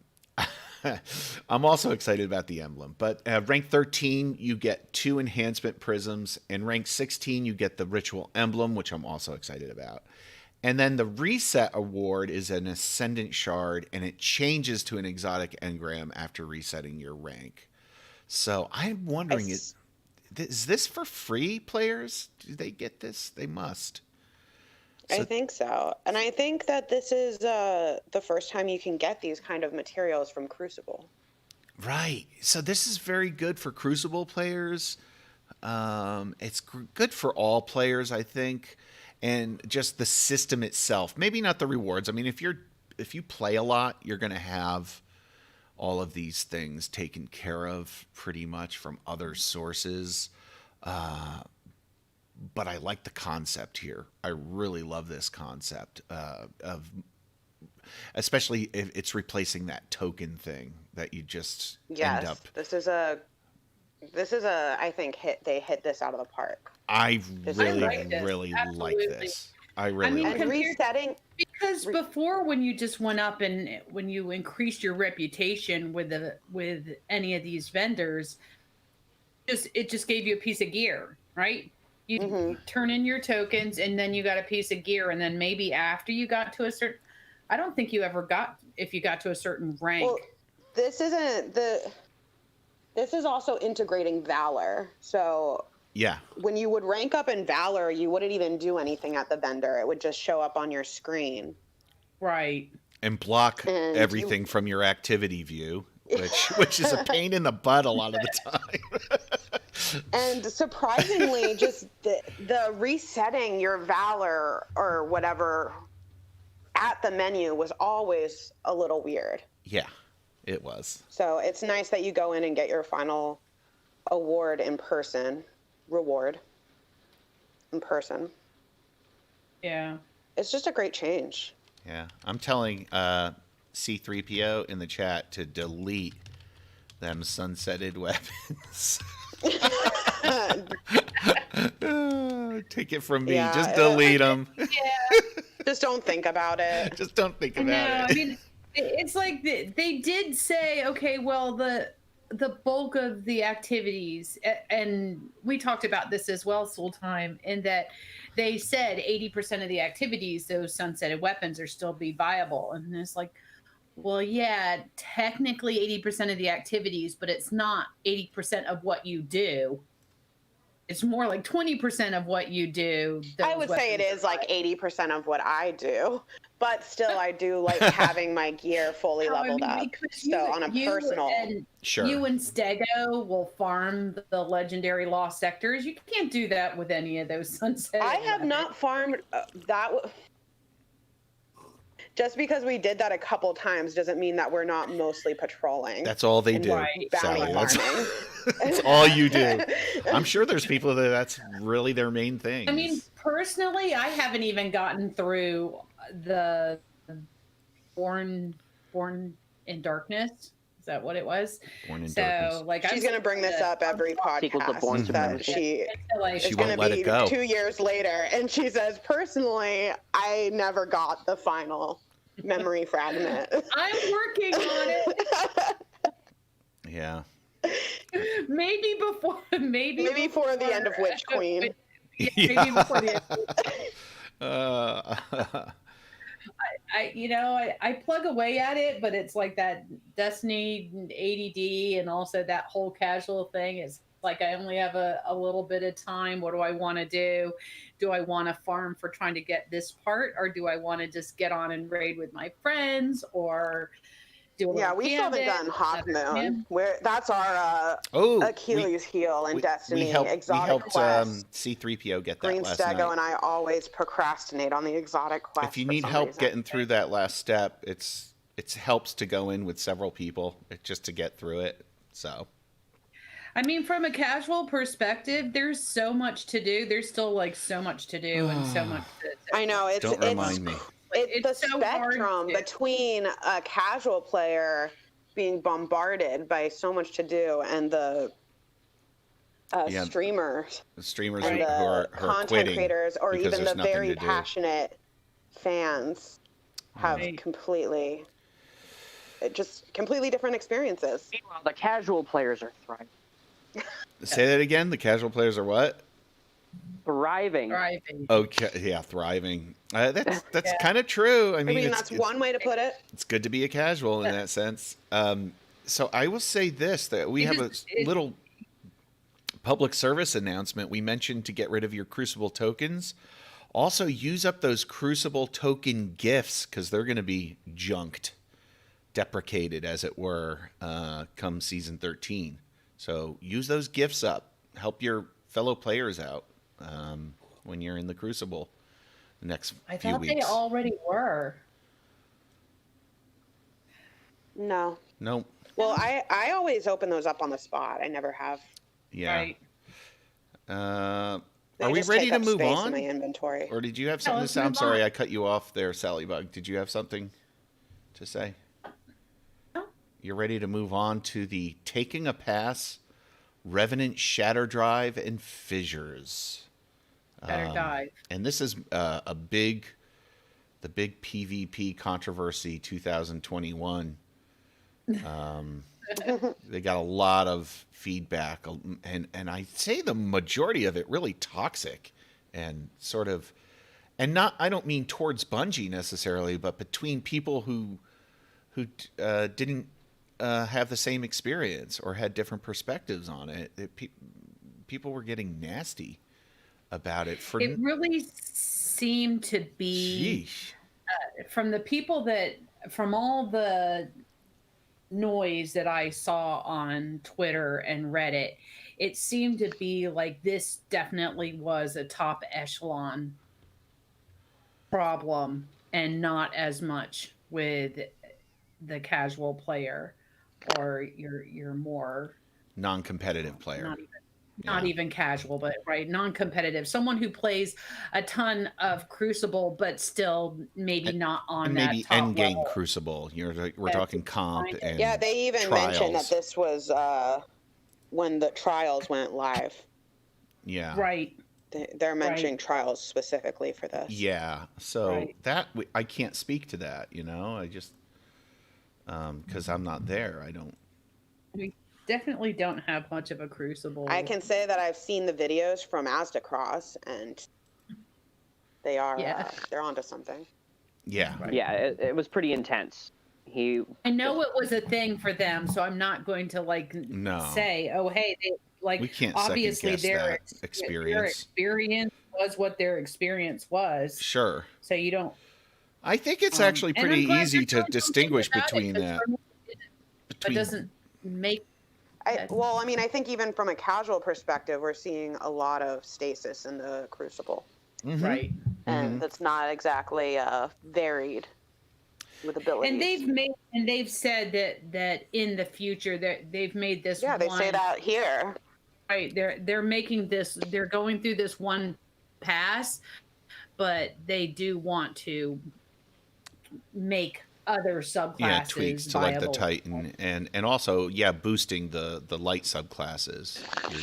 also excited about the emblem. But rank 13, you get 2 enhancement prisms. And rank 16, you get the ritual emblem, which I'm also excited about. And then the reset award is an Ascendant Shard, and it changes to an exotic engram after resetting your rank. So I'm wondering, is this for free players? Do they get this? They must. I think so. And I think that this is the first time you can get these kind of materials from Crucible. Right. So this is very good for Crucible players. It's good for all players, I think. And just the system itself. Maybe not the rewards. I mean, if you play a lot, you're going to have all of these things taken care of pretty much from other sources. But I like the concept here. I really love this concept of especially if it's replacing that token thing that you just end up. This is a I think they hit this out of the park. I really like like this. I really like and it. resetting, because before, when you just went up and when you increased your reputation with any of these vendors, it just gave you a piece of gear, right? You turn in your tokens, and then you got a piece of gear, and then maybe after you got to a certain, I don't think you ever got, if you got to a certain rank. Well, this is also integrating Valor. So Yeah. when you would rank up in Valor, you wouldn't even do anything at the vendor. It would just show up on your screen. Right. And block And everything from your activity view, which is a pain in the butt a lot of the time. And surprisingly, just the resetting your Valor or whatever at the menu was always a little weird. Yeah, it was. So it's nice that you go in and get your final award in person, reward in person. Yeah. It's just a great change. Yeah, I'm telling C3PO in the chat to delete them sunsetted weapons. Take it from me. Yeah, Just delete them. Yeah. Just don't think about it. Just don't think about No, it. I mean, it's like they did say, okay, well, the bulk of the activities, and we talked about this as well, Sooltime, in that they said 80% of the activities, those sunsetted weapons, are still be viable. And it's like, well, yeah, technically 80% of the activities, but it's not 80% of what you do. It's more like 20% of what you do. I would say it is like 80% of what I do, but still I do like having my gear fully leveled up. So on a personal... Sure. You and Stego will farm the legendary lost sectors. You can't do that with any of those sunset. I have not farmed that. Just because we did that a couple times doesn't mean that we're not mostly patrolling. That's all they do, bounty Sally. farming. That's all you do. I'm sure there's people that's really their main thing. I mean, personally, I haven't even gotten through the Born in Darkness. Is that what it was? Born in Darkness. Like, She's going to bring this up every podcast. That she won't let it go. 2 years later, and she says, personally, I never got the final memory fragment. I'm working on it. Yeah. Maybe before the end of Witch Queen. Yeah, maybe before the end. I plug away at it, but it's like that Destiny ADD and also that whole casual thing. It's like I only have a little bit of time. What do I want to do? Do I want to farm for trying to get this part, or do I want to just get on and raid with my friends, or do we still haven't done Hawk Moon. That's our Achilles heel in Destiny. Exotic quest. C3PO get that last night. Greenstego and I always procrastinate on the exotic quest. If you need help getting through that last step, it helps to go in with several people just to get through it. So, I mean, from a casual perspective, there's so much to do. There's still like so much to do and so much to I know. Don't remind me. It's the so spectrum between a casual player being bombarded by so much to do and the streamers. The streamers and who are content creators, or even the very passionate fans have completely different experiences. Meanwhile, the casual players are thriving. Say that again. The casual players are what? Thriving. Okay, yeah, thriving. That's kind of true. I mean, that's one way to put it. It's good to be a casual in that sense. So I will say this: that we have a little public service announcement. We mentioned to get rid of your Crucible tokens. Also, use up those Crucible token gifts because they're going to be junked, deprecated, as it were, come season 13. So use those gifts up. Help your fellow players out when you're in the Crucible the next few weeks. I thought they already were. No. Nope. Well, I always open those up on the spot. I never have. Yeah. Right. Are we ready to move on? In my inventory. Or did you have something to say? I'm sorry, I cut you off there, Salliebug. Did you have something? to say? No. You're ready to move on to the Taking a Pass, Revenant, Shatter Drive, and Fissures. Better dive. And this is the big PvP controversy 2021. They got a lot of feedback, and I'd say the majority of it really toxic, and sort of, and not, I don't mean towards Bungie necessarily, but between people who didn't have the same experience or had different perspectives on it. People were getting nasty about it. It really seemed to be from the people from all the noise that I saw on Twitter and Reddit, it seemed to be like this definitely was a top echelon problem and not as much with the casual player or your more non-competitive player. Not even casual, but non-competitive. Someone who plays a ton of Crucible, but still maybe not on and that maybe top end game level. Crucible. We're talking comp and yeah. They even trials. mentioned that this was when the trials went live. Yeah. Right. They're mentioning trials specifically for this. Yeah. So that I can't speak to that. I just because I'm not there. I don't. We definitely don't have much of a Crucible. I can say that I've seen the videos from Asdacross, and they are they're onto something. Yeah. Yeah, it was pretty intense. I know it was a thing for them, so I'm not going to say, oh hey, we can't obviously their experience. Their experience was what their experience was. Sure. So you don't. I think it's actually pretty easy to distinguish between that. It doesn't make. I think even from a casual perspective, we're seeing a lot of stasis in the Crucible. Mm-hmm. Right. And that's not exactly varied with abilities. And they've said that in the future they've made this. Yeah, they say that here. Right. They're making this. They're going through this one pass, but they do want to make other subclasses tweaks to viable. like the Titan and also boosting the light subclasses,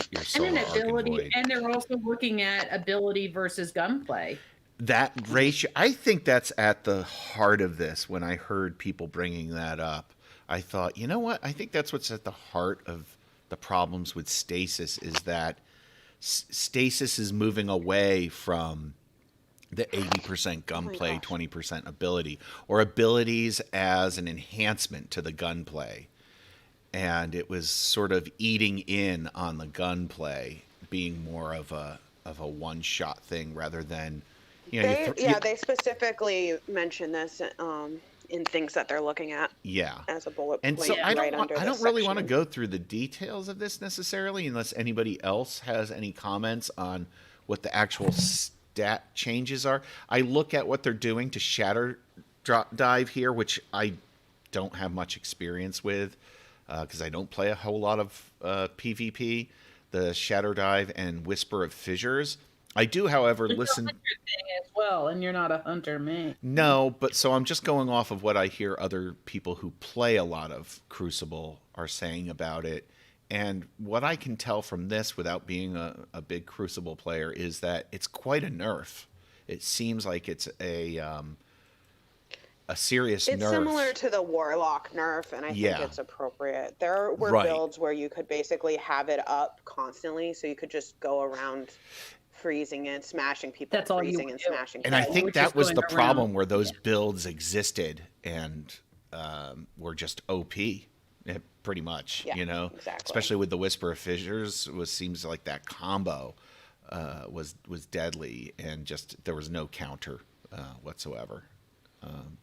your Solar, and an Arc, ability, and Void. and they're also looking at ability versus gunplay. That ratio, I think that's at the heart of this. When I heard people bringing that up, I thought, you know what? I think that's what's at the heart of the problems with stasis, is that stasis is moving away from the 80% gunplay, 20% ability, or abilities as an enhancement to the gunplay. And it was sort of eating in on the gunplay, being more of a one-shot thing rather than, they specifically mention this in things that they're looking at. Yeah. As a bullet point. And so I don't really want to go go through the details of this necessarily, unless anybody else has any comments on what the actual stat changes are. I look at what they're doing to Shatter Dive here, which I don't have much experience with because I don't play a whole lot of PvP. The Shatter Dive and Whisper of Fissures. I do, however, listen. Thing as well, and you're not a hunter, man. No, but so I'm just going off of what I hear other people who play a lot of Crucible are saying about it. And what I can tell from this, without being a big Crucible player, is that it's quite a nerf. It seems like it's a serious nerf. It's similar to the Warlock nerf, and I think it's appropriate. There were builds where you could basically have it up constantly, so you could just go around freezing and smashing people. That's all you would do. Smashing and people. I think that was the problem where those builds existed and were just OP. Pretty much, exactly. Especially with the Whisper of Fissures, seems like that combo was deadly, and just there was no counter whatsoever.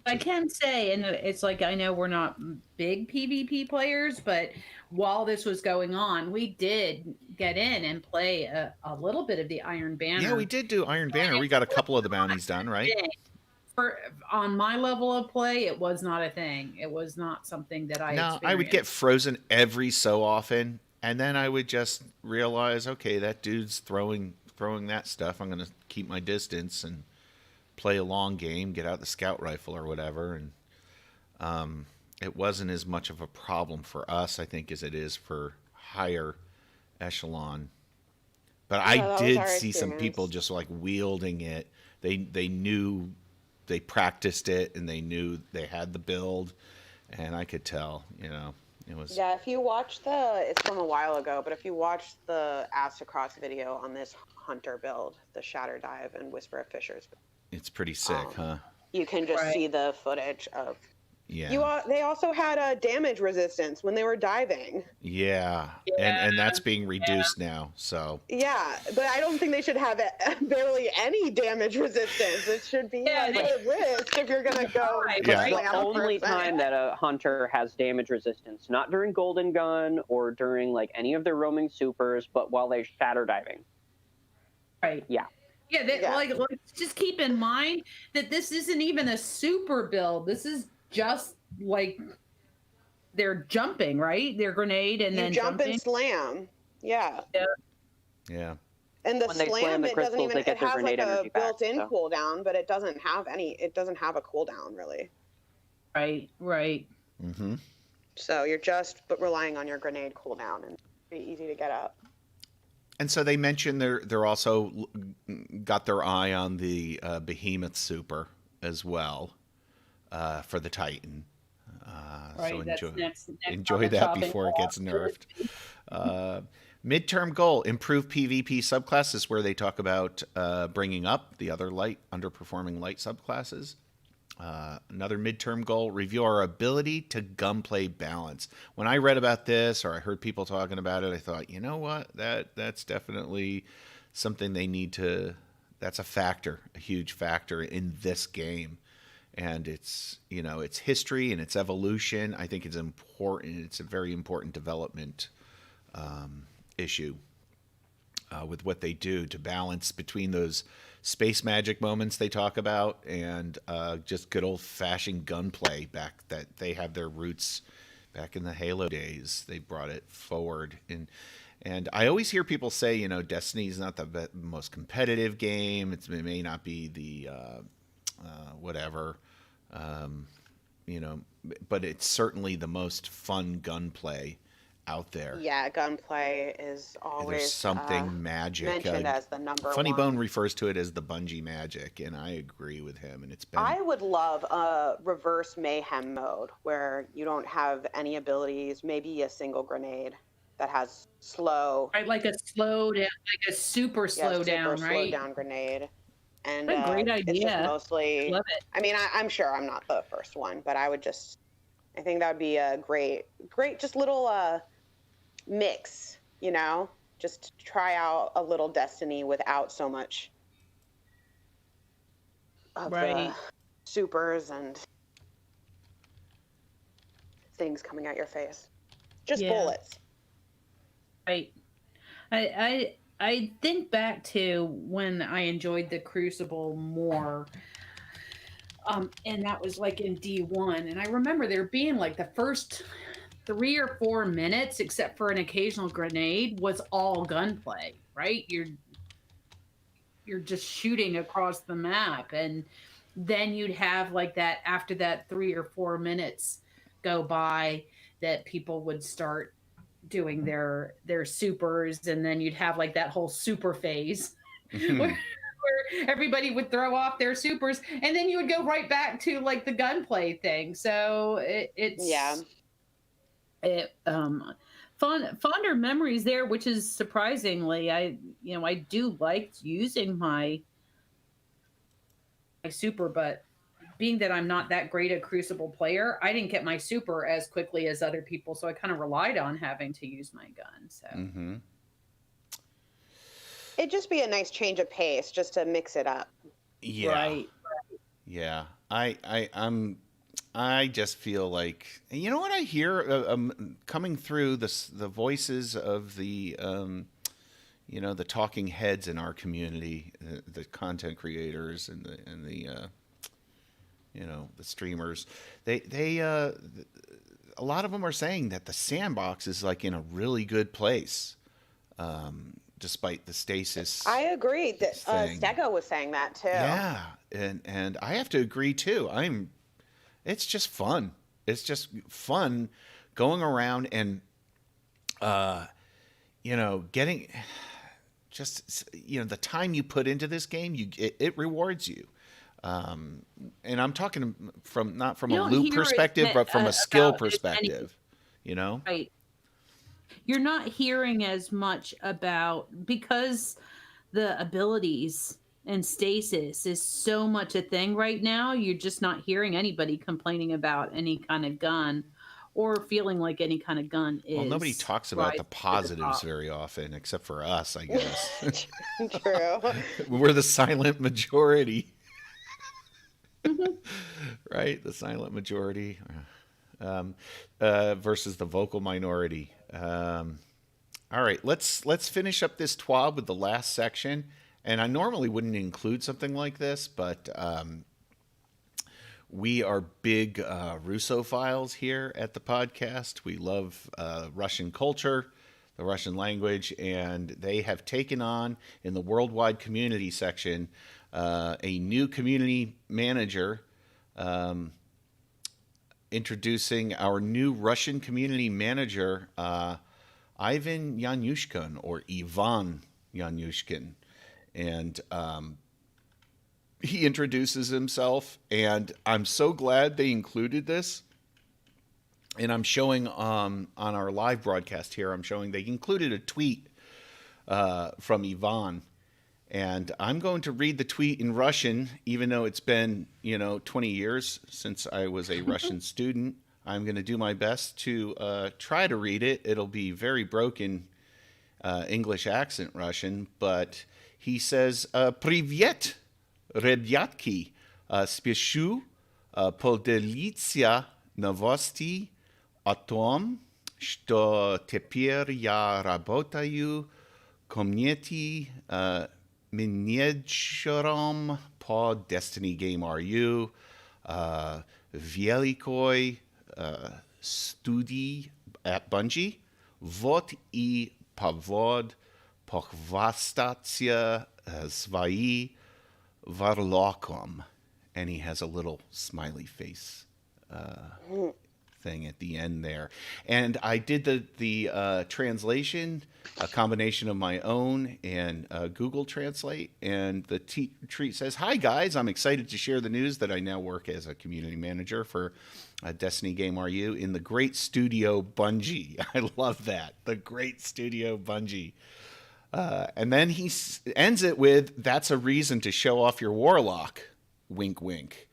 I can say, and it's like, I know we're not big PvP players, but while this was going on, we did get in and play a little bit of the Iron Banner. Yeah, we did do Iron Banner. We got a couple of the bounties done, right? On my level of play, it was not a thing. It was not something that I experienced. I would get frozen every so often, and then I would just realize, okay, that dude's throwing that stuff. I'm going to keep my distance and play a long game, get out the scout rifle or whatever. it wasn't as much of a problem for us, I think, as it is for higher echelon. But Yeah, I that was did our see some people experience. just like wielding it. They knew, they practiced it, and they knew they had the build, and I could tell, it was. Yeah, if you watch it's from a while ago, but if you watch the Across video on this Hunter build, the Shatter Dive and Whisper of Fissures, It's pretty sick, huh? you can just Right. see the footage of. Yeah. They also had a damage resistance when they were diving. Yeah. Yeah. And that's being reduced now. So Yeah, but I don't think they should have barely any damage resistance. It should be Yeah, like they- a risk if you're gonna go. Right, Yeah. It's the slam only a person. time that a hunter has damage resistance, not during Golden Gun or during like any of their roaming supers, but while they're shatter diving. Right. Yeah. Yeah, Yeah. like just keep in mind that this isn't even a super build. This is just like they're jumping, right? They're grenade and You then jump jumping. and slam. Yeah. yeah. And the When they slam slam, the it doesn't crystals, even. they It get their has like grenade a energy back, built-in so. cooldown, but it doesn't have any. It doesn't have a cooldown really. Right, right. Mm-hmm. So you're just relying on your grenade cooldown, and it's pretty easy to get up. And so they mentioned they're also got their eye on the Behemoth Super as well for the Titan. Right. So That's next on enjoy the that chopping before it block. gets nerfed. Midterm goal: improve PvP subclasses, where they talk about bringing up the other underperforming light subclasses. Another midterm goal: review our ability to gunplay balance. When I read about this, or I heard people talking about it, I thought, you know what, that's definitely something they need to. That's a factor, a huge factor in this game, and it's its history and its evolution. I think it's important. It's a very important development issue with what they do to balance between those space magic moments they talk about and just good old fashioned gunplay back that they have their roots back in the Halo days. They brought it forward and I always hear people say, Destiny is not the most competitive game. It may not be the whatever, but it's certainly the most fun gunplay out there. Yeah, gunplay is always There's something magic. mentioned as the number Funny one. Bone refers to it as the Bungie magic, and I agree with him. And it's been I would love a reverse mayhem mode where you don't have any abilities, maybe a single grenade that has slow, Right, like a slow down, like a super slow down, slow right? down grenade. And What a great it's just idea. mostly. Love it. I mean, I'm sure I'm not the first one, but I think that would be a great, just little mix, just to try out a little Destiny without so much of Right. the supers and things coming at your face. Just Yeah. bullets. Right. I think back to when I enjoyed the Crucible more. And that was like in D1. And I remember there being like the first 3 or 4 minutes, except for an occasional grenade, was all gunplay, right? You're just shooting across the map. And then you'd have like that after that 3 or 4 minutes go by that people would start doing their supers, and then you'd have like that whole super phase where everybody would throw off their supers, and then you would go right back to like the gunplay thing. So it's fonder memories there, which is surprisingly, I do like using my super, but being that I'm not that great a Crucible player, I didn't get my super as quickly as other people, so I kind of relied on having to use my gun. So It'd just be a nice change of pace, just to mix it up. Yeah. Right. Yeah. I just feel like, you know what I hear coming through the voices of the the talking heads in our community, the content creators and the the streamers. They a lot of them are saying that the sandbox is like in a really good place, despite the stasis. I agree that thing. Stego was saying that too. Yeah, and I have to agree too. It's just fun. it's just fun going around and getting just the time you put into this game, it rewards you. And I'm talking from not from You a don't loot hear perspective, but from a skill about as many- perspective. Right. You're not hearing as much about, because the abilities and stasis is so much a thing right now. You're just not hearing anybody complaining about any kind of gun or feeling like any kind of gun is. Well, nobody talks about the rising to positives top. very often, except for us, I guess. True. We're the silent majority. Right? The silent majority versus the vocal minority. All right, let's finish up this TWAB with the last section. And I normally wouldn't include something like this, but we are big Russophiles here at the podcast. We love Russian culture, the Russian language, and they have taken on, in the worldwide community section, a new community manager, introducing our new Russian community manager, Ivan Yanyushkin, or Ivan Yanyushkin. And he introduces himself, and I'm so glad they included this. And I'm showing on our live broadcast here, I'm showing they included a tweet from Ivan. And I'm going to read the tweet in Russian, even though it's been, 20 years since I was a Russian student. I'm going to do my best to try to read it. It'll be very broken English accent Russian, but he says, "Привет, ребятки, спешу поделиться новости о том, что теперь я работаю комьюнити менеджером по Destiny Game RU, великой студии at Bungie. Вот и повод похвастаться своим варлоком." And he has a little smiley face thing at the end there. And I did the translation, a combination of my own and Google Translate. And the treat says, "Hi guys, I'm excited to share the news that I now work as a community manager for Destiny Game RU in the great studio Bungie." I love that. The great studio Bungie. And then he ends it with, "That's a reason to show off your warlock." Wink, wink.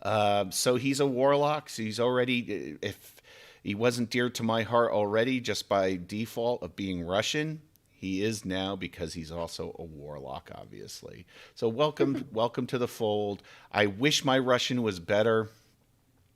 So he's a warlock. So he's already, if he wasn't dear to my heart already, just by default of being Russian, he is now, because he's also a warlock, obviously. So welcome to the fold. I wish my Russian was better.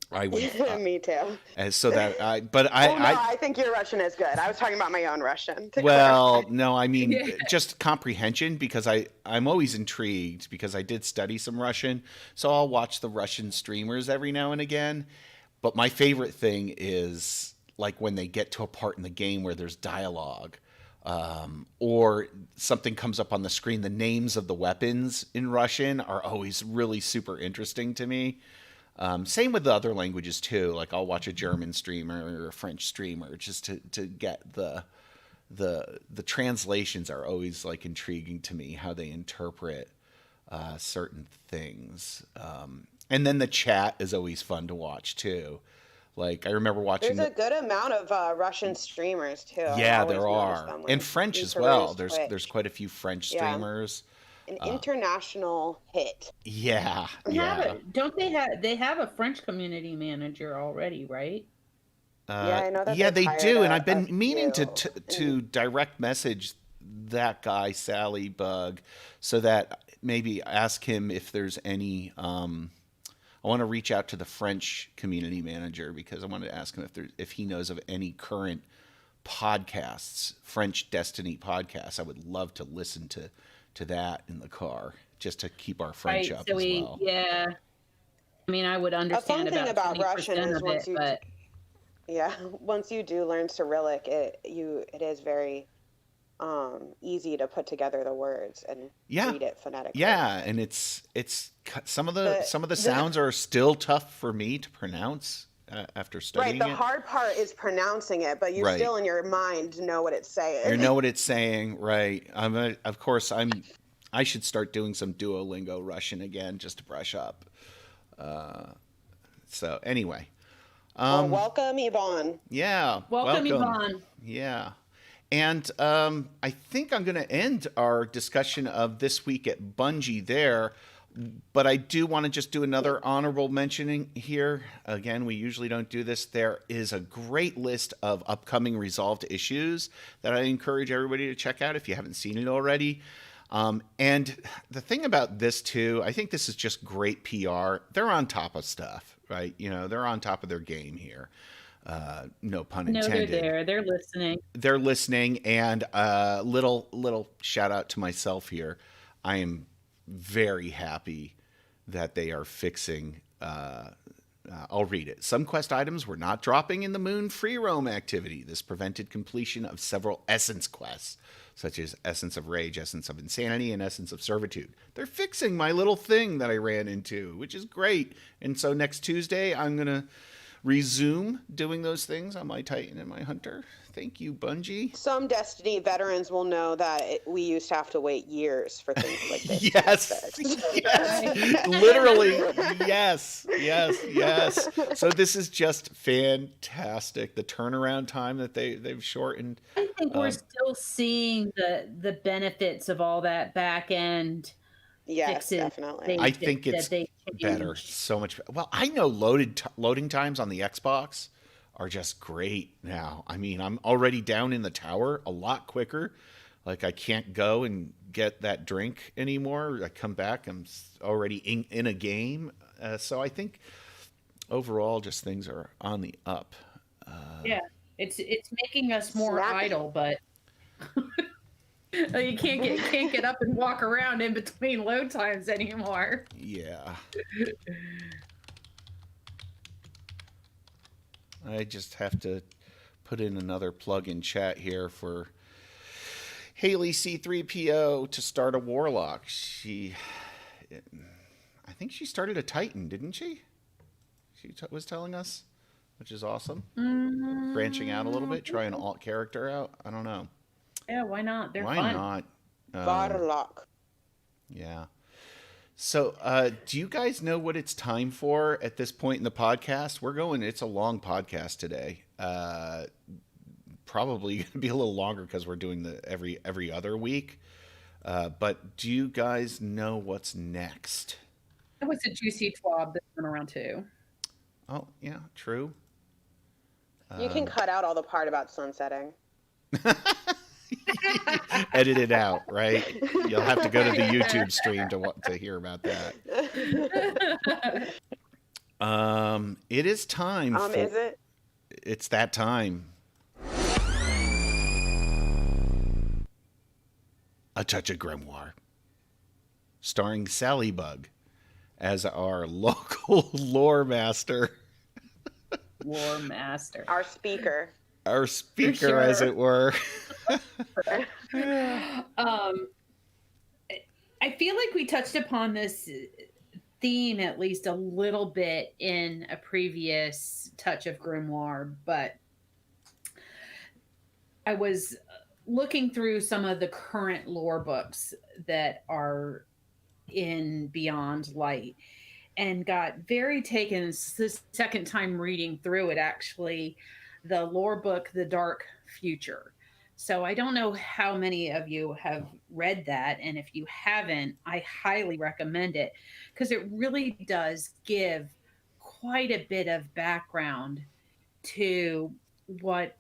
I would. Me too. So that I think your Russian is good. I was talking about my own Russian. Well, no, I mean just comprehension, because I'm always intrigued, because I did study some Russian, so I'll watch the Russian streamers every now and again. But my favorite thing is like when they get to a part in the game where there's dialogue, or something comes up on the screen. The names of the weapons in Russian are always really super interesting to me. Same with the other languages too. Like I'll watch a German streamer or a French streamer just to get the translations are always like intriguing to me, how they interpret certain things. And then the chat is always fun to watch too. Like I remember watching. There's a good amount of Russian streamers too. Yeah, there are, and French as well. There's quite a few French streamers. An international hit. Yeah, Don't they have a French community manager already, right? Yeah, I know that. Yeah, they do, and I've been meaning to direct message that guy Salliebug, so that maybe ask him if there's any. I want to reach out to the French community manager, because I wanted to ask him if he knows of any current podcasts, French Destiny podcasts. I would love to listen to that in the car, just to keep our French up as well. Yeah. I mean, I would understand a fun thing about Russian is once you do learn Cyrillic, it is very easy to put together the words and read it phonetically. Yeah, and it's some of the sounds are still tough for me to pronounce. after Right. studying The it. hard part is pronouncing it, but you Right. still in your mind know what it's saying. You know what it's saying, right? Of course, I should start doing some Duolingo Russian again just to brush up. So anyway, Well, welcome, Yvonne. yeah, Welcome, Yvonne. Yeah, and I think I'm going to end our discussion of this week at Bungie there. But I do want to just do another honorable mentioning here. Again, we usually don't do this. There is a great list of upcoming resolved issues that I encourage everybody to check out if you haven't seen it already. And the thing about this too, I think this is just great PR. They're on top of stuff, right? You know, they're on top of their game here. No pun intended. No, they're there. They're listening. They're listening. And little shout out to myself here. I am very happy that they are fixing. I'll read it. Some quest items were not dropping in the Moon free roam activity. This prevented completion of several Essence quests, such as Essence of Rage, Essence of Insanity, and Essence of Servitude. They're fixing my little thing that I ran into, which is great. And so next Tuesday, I'm going to resume doing those things on my Titan and my Hunter. Thank you, Bungie. Some Destiny veterans will know that we used to have to wait years for things like this. Yes, yes, literally, yes. So this is just fantastic. The turnaround time that they've shortened. I think we're still seeing the benefits of all that back end. Yes, fixes definitely. I think it's better, so much. Well, I know loading times on the Xbox are just great now. I mean, I'm already down in the tower a lot quicker. Like, I can't go and get that drink anymore. I come back, I'm already in a game. So I think overall, just things are on the up. Yeah, it's making us more Snappy. idle, but you can't get up and walk around in between load times anymore. Yeah. I just have to put in another plug in chat here for Haley C3PO to start a Warlock. I think she started a Titan, didn't she? She was telling us, which is awesome. Branching out a little bit, try an alt character out. I don't know. Yeah, why not? They're Why fun. not? Warlock. Yeah. So, do you guys know what it's time for at this point in the podcast? It's a long podcast today. Probably going to be a little longer because we're doing the every other week. But do you guys know what's next? That was a juicy TWAB that went around too. Oh, yeah, true. You can cut out all the part about sunsetting. Edit it out, right? You'll have to go to the YouTube stream to hear about that. It is time. Is it? It's that time. A Touch of Grimoire, starring Salliebug as our local lore master. Lore master. Our speaker. Our speaker, sure. as it were. I feel like we touched upon this theme at least a little bit in a previous Touch of Grimoire, but I was looking through some of the current lore books that are in Beyond Light and got very taken. It's the second time reading through it, actually, the lore book, The Dark Future. So I don't know how many of you have read that. And if you haven't, I highly recommend it because it really does give quite a bit of background to what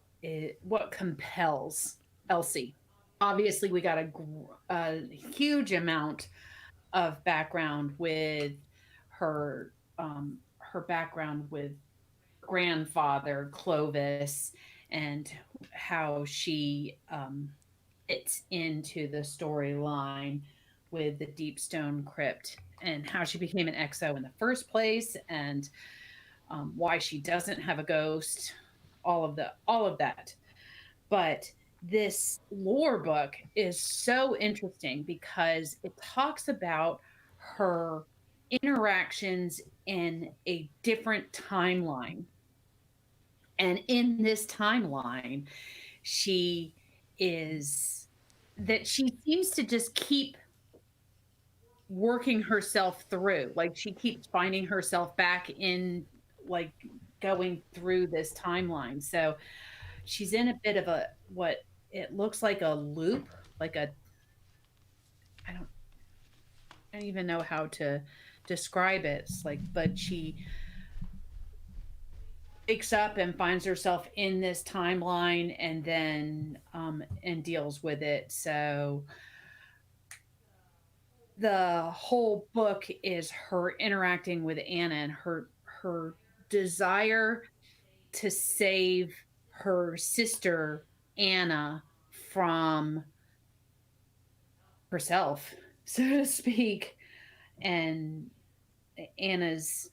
compels Elsie. Obviously, we got a huge amount of background with her background with grandfather Clovis and how she fits into the storyline with the Deep Stone Crypt and how she became an exo in the first place and why she doesn't have a ghost, all of that. But this lore book is so interesting because it talks about her interactions in a different timeline And in this timeline, she seems to just keep working herself through. Like she keeps finding herself back in, like, going through this timeline. So she's in a bit of a, what it looks like, a loop, like a, I don't I don't even know how to describe it. It's like, but she wakes up and finds herself in this timeline, and then and deals with it. So the whole book is her interacting with Anna and her desire to save her sister Anna from herself, so to speak, and Anna's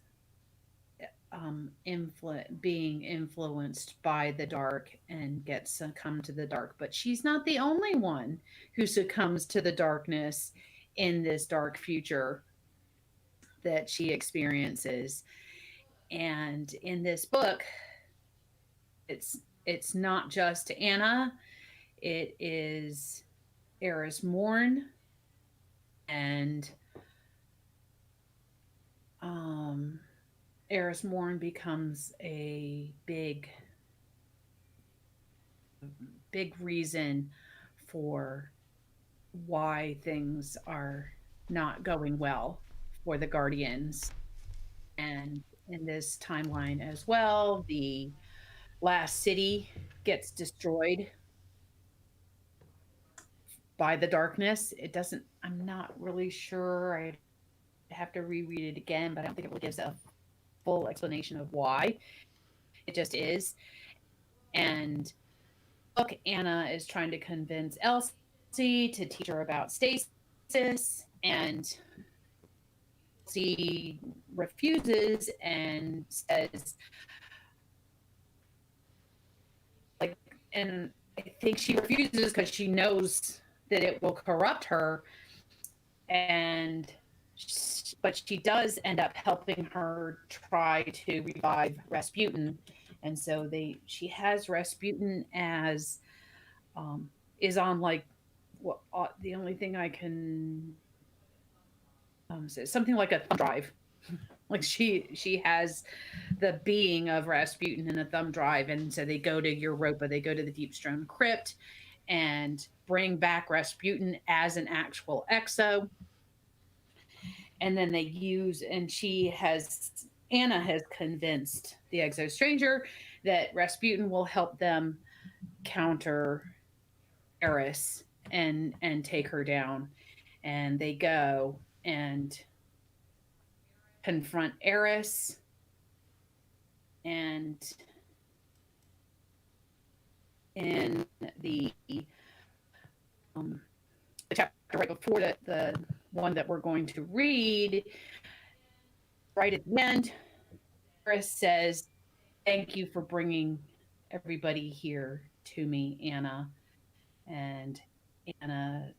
being influenced by the dark and gets succumb to the dark. But she's not the only one who succumbs to the darkness in this dark future that she experiences. And in this book, it's not just Anna, it is Eris Morn and Eris Morn becomes a big reason for why things are not going well for the Guardians. And in this timeline as well, the last city gets destroyed by the darkness. It doesn't, I'm not really sure. I have to reread it again, but I don't think it really gives a full explanation of why. It just is. And look, Anna is trying to convince Elsie to teach her about stasis, and Elsie refuses and says, like, and I think she refuses because she knows that it will corrupt her, but she does end up helping her try to revive Rasputin. And so she has Rasputin as is on, like, what the only thing I can say, something like a thumb drive. Like she has the being of Rasputin in a thumb drive, and so they go to Europa, they go to the Deepstone Crypt and bring back Rasputin as an actual exo. And then Anna has convinced the Exo Stranger that Rasputin will help them counter Eris and take her down. And they go and confront Eris, and in the chapter right before the one that we're going to read, right at the end, Eris says, "Thank you for bringing everybody here to me, Anna." And Anna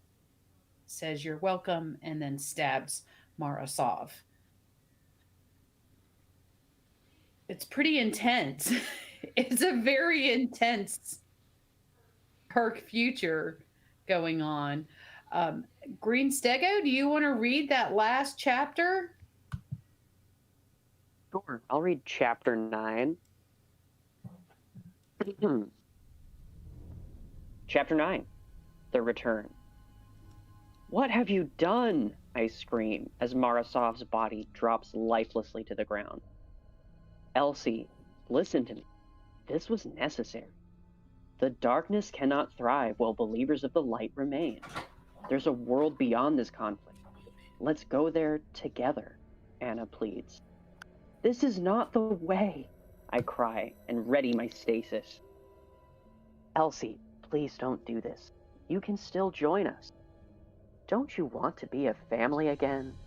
says, "You're welcome," and then stabs Marasov. It's pretty intense. It's a very intense Kirk future going on. Greenstego, do you want to read that last chapter? Sure, I'll read chapter 9. Chapter 9, The Return. "What have you done?" I scream as Marasov's body drops lifelessly to the ground. "Elsie, listen to me. This was necessary. The darkness cannot thrive while believers of the light remain. There's a world beyond this conflict. Let's go there together," Anna pleads. "This is not the way," I cry and ready my stasis. "Elsie, please don't do this. You can still join us. Don't you want to be a family again?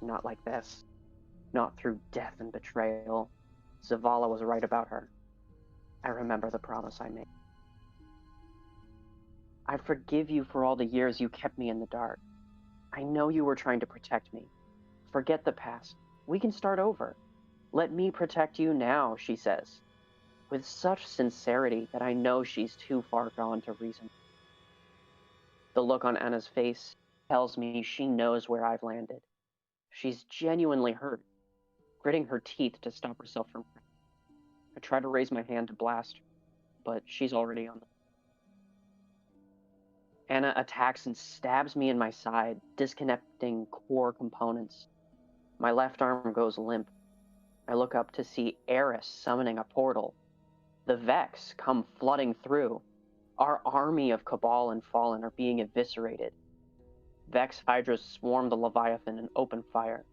Not like this. Not through death and betrayal. Zavala was right about her. I remember the promise I made. I forgive you for all the years you kept me in the dark. I know you were trying to protect me. Forget the past. We can start over. Let me protect you now," she says. with such sincerity that I know she's too far gone to reason. The look on Anna's face tells me she knows where I've landed. She's genuinely hurt, gritting her teeth to stop herself from crying. I try to raise my hand to blast, but she's already on the... Anna attacks and stabs me in my side, disconnecting core components. My left arm goes limp. I look up to see Eris summoning a portal. The Vex come flooding through. Our army of Cabal and Fallen are being eviscerated. Vex Hydras swarm the Leviathan and open fire.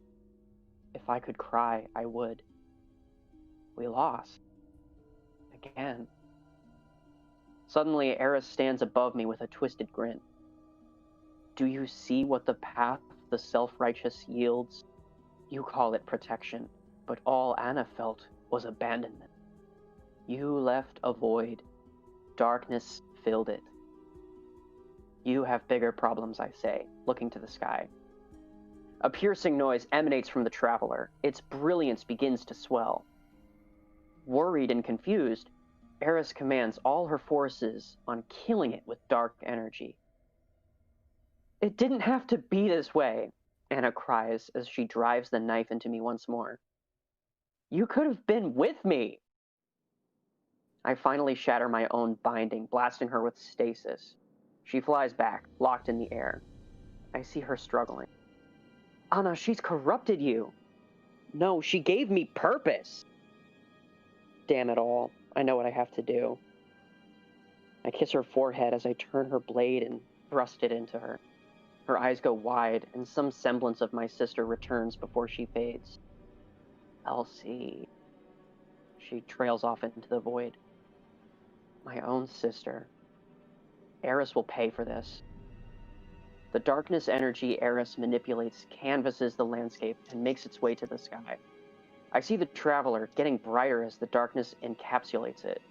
If I could cry, I would. We lost. Again. Suddenly, Eris stands above me with a twisted grin. Do you see what the path the self-righteous yields? You call it protection, but all Anna felt was abandonment. You left a void. Darkness filled it. You have bigger problems, I say, looking to the sky. A piercing noise emanates from the traveler. Its brilliance begins to swell. Worried and confused, Eris commands all her forces on killing it with dark energy. It didn't have to be this way, Anna cries as she drives the knife into me once more. You could have been with me! I finally shatter my own binding, blasting her with stasis. She flies back, locked in the air. I see her struggling. Anna, she's corrupted you. No, she gave me purpose. Damn it all. I know what I have to do. I kiss her forehead as I turn her blade and thrust it into her. Her eyes go wide, and some semblance of my sister returns before she fades. Elsie. She trails off into the void. My own sister. Eris will pay for this. The darkness energy Eris manipulates canvases the landscape and makes its way to the sky. I see the traveler getting brighter as the darkness encapsulates it.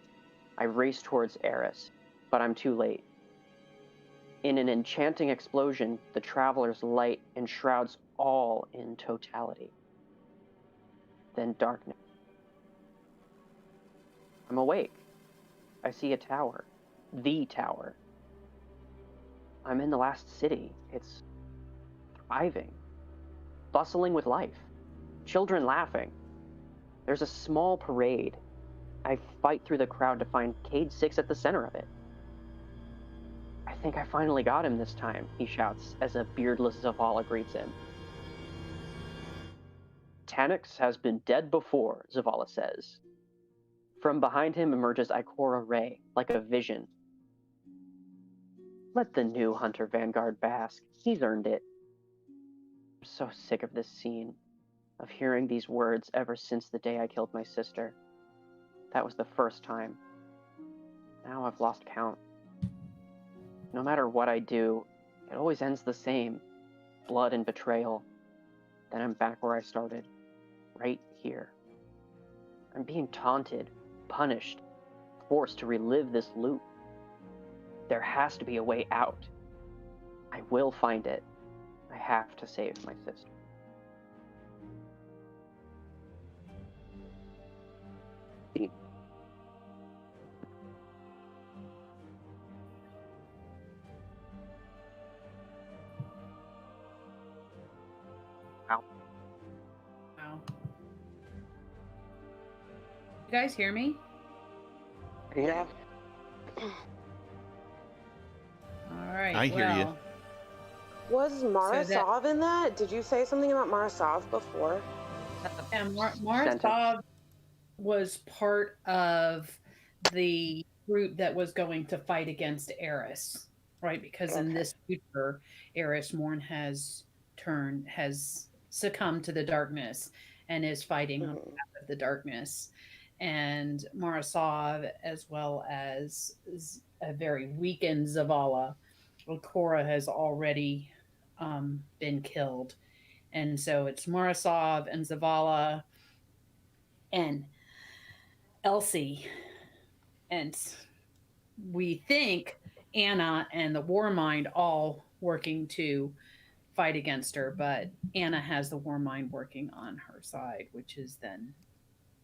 I race towards Eris, but I'm too late. In an enchanting explosion, the traveler's light enshrouds all in totality. Then darkness. I'm awake. I see a tower. The tower. I'm in the last city. It's thriving. Bustling with life. Children laughing. There's a small parade. I fight through the crowd to find Cade 6 at the center of it. I think I finally got him this time, he shouts as a beardless Zavala greets him. Tannix has been dead before, Zavala says. From behind him emerges Ikora Ray, like a vision. Let the new Hunter Vanguard bask. He's earned it. I'm so sick of this scene, of hearing these words ever since the day I killed my sister. That was the first time. Now I've lost count. No matter what I do, it always ends the same. Blood and betrayal. Then I'm back where I started. Right here. I'm being taunted, punished, forced to relive this loop. There has to be a way out. I will find it. I have to save my sister. Wow. You guys hear me? Yeah. All right. I hear you. Was Marasov in that? Did you say something about Marasov before? And Marasov was part of the group that was going to fight against Eris, right? Because in this future, Eris Morn has succumbed to the darkness and is fighting on behalf of the darkness. And Marasov, as well as a very weakened Zavala, Ikora has already been killed. And so it's Marasov and Zavala and Elsie. And we think Anna and the Warmind all working to fight against her, but Anna has the Warmind working on her side, which is then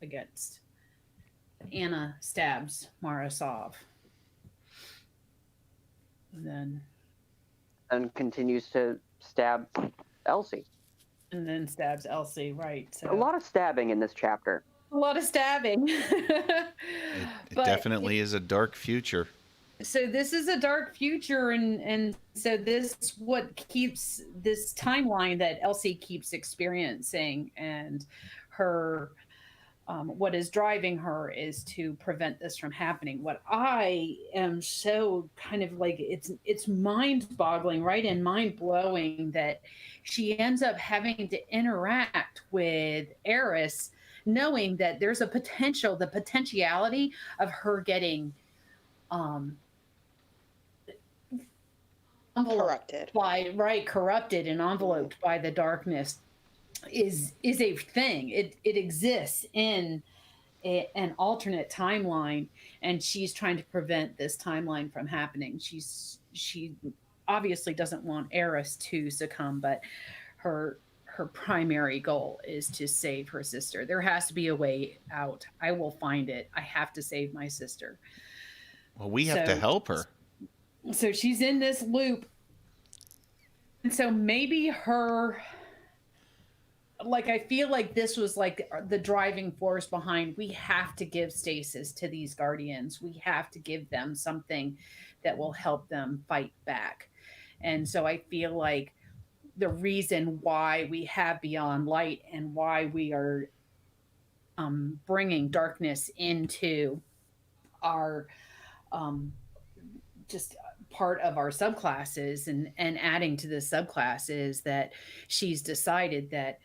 against Anna stabs Marasov. And continues to stab Elsie. And then stabs Elsie, right. So a lot of stabbing in this chapter. A lot of stabbing. It definitely is a dark future. So this is a dark future, and so this what keeps this timeline that Elsie keeps experiencing, and her what is driving her is to prevent this from happening. What I am so kind of like, it's mind-boggling, right, and mind-blowing that she ends up having to interact with Eris, knowing that there's a potential, the potentiality of her getting corrupted corrupted and enveloped by the darkness is a thing. It exists in an alternate timeline, and she's trying to prevent this timeline from happening. She obviously doesn't want Eris to succumb, but her primary goal is to save her sister. There has to be a way out. I will find it. I have to save my sister. Well, we have to help her. So she's in this loop. And so maybe her, like, I feel like this was like the driving force behind, we have to give stasis to these guardians. We have to give them something that will help them fight back. And so I feel like the reason why we have Beyond Light and why we are bringing darkness into our just part of our subclasses and adding to the subclass is that she's decided that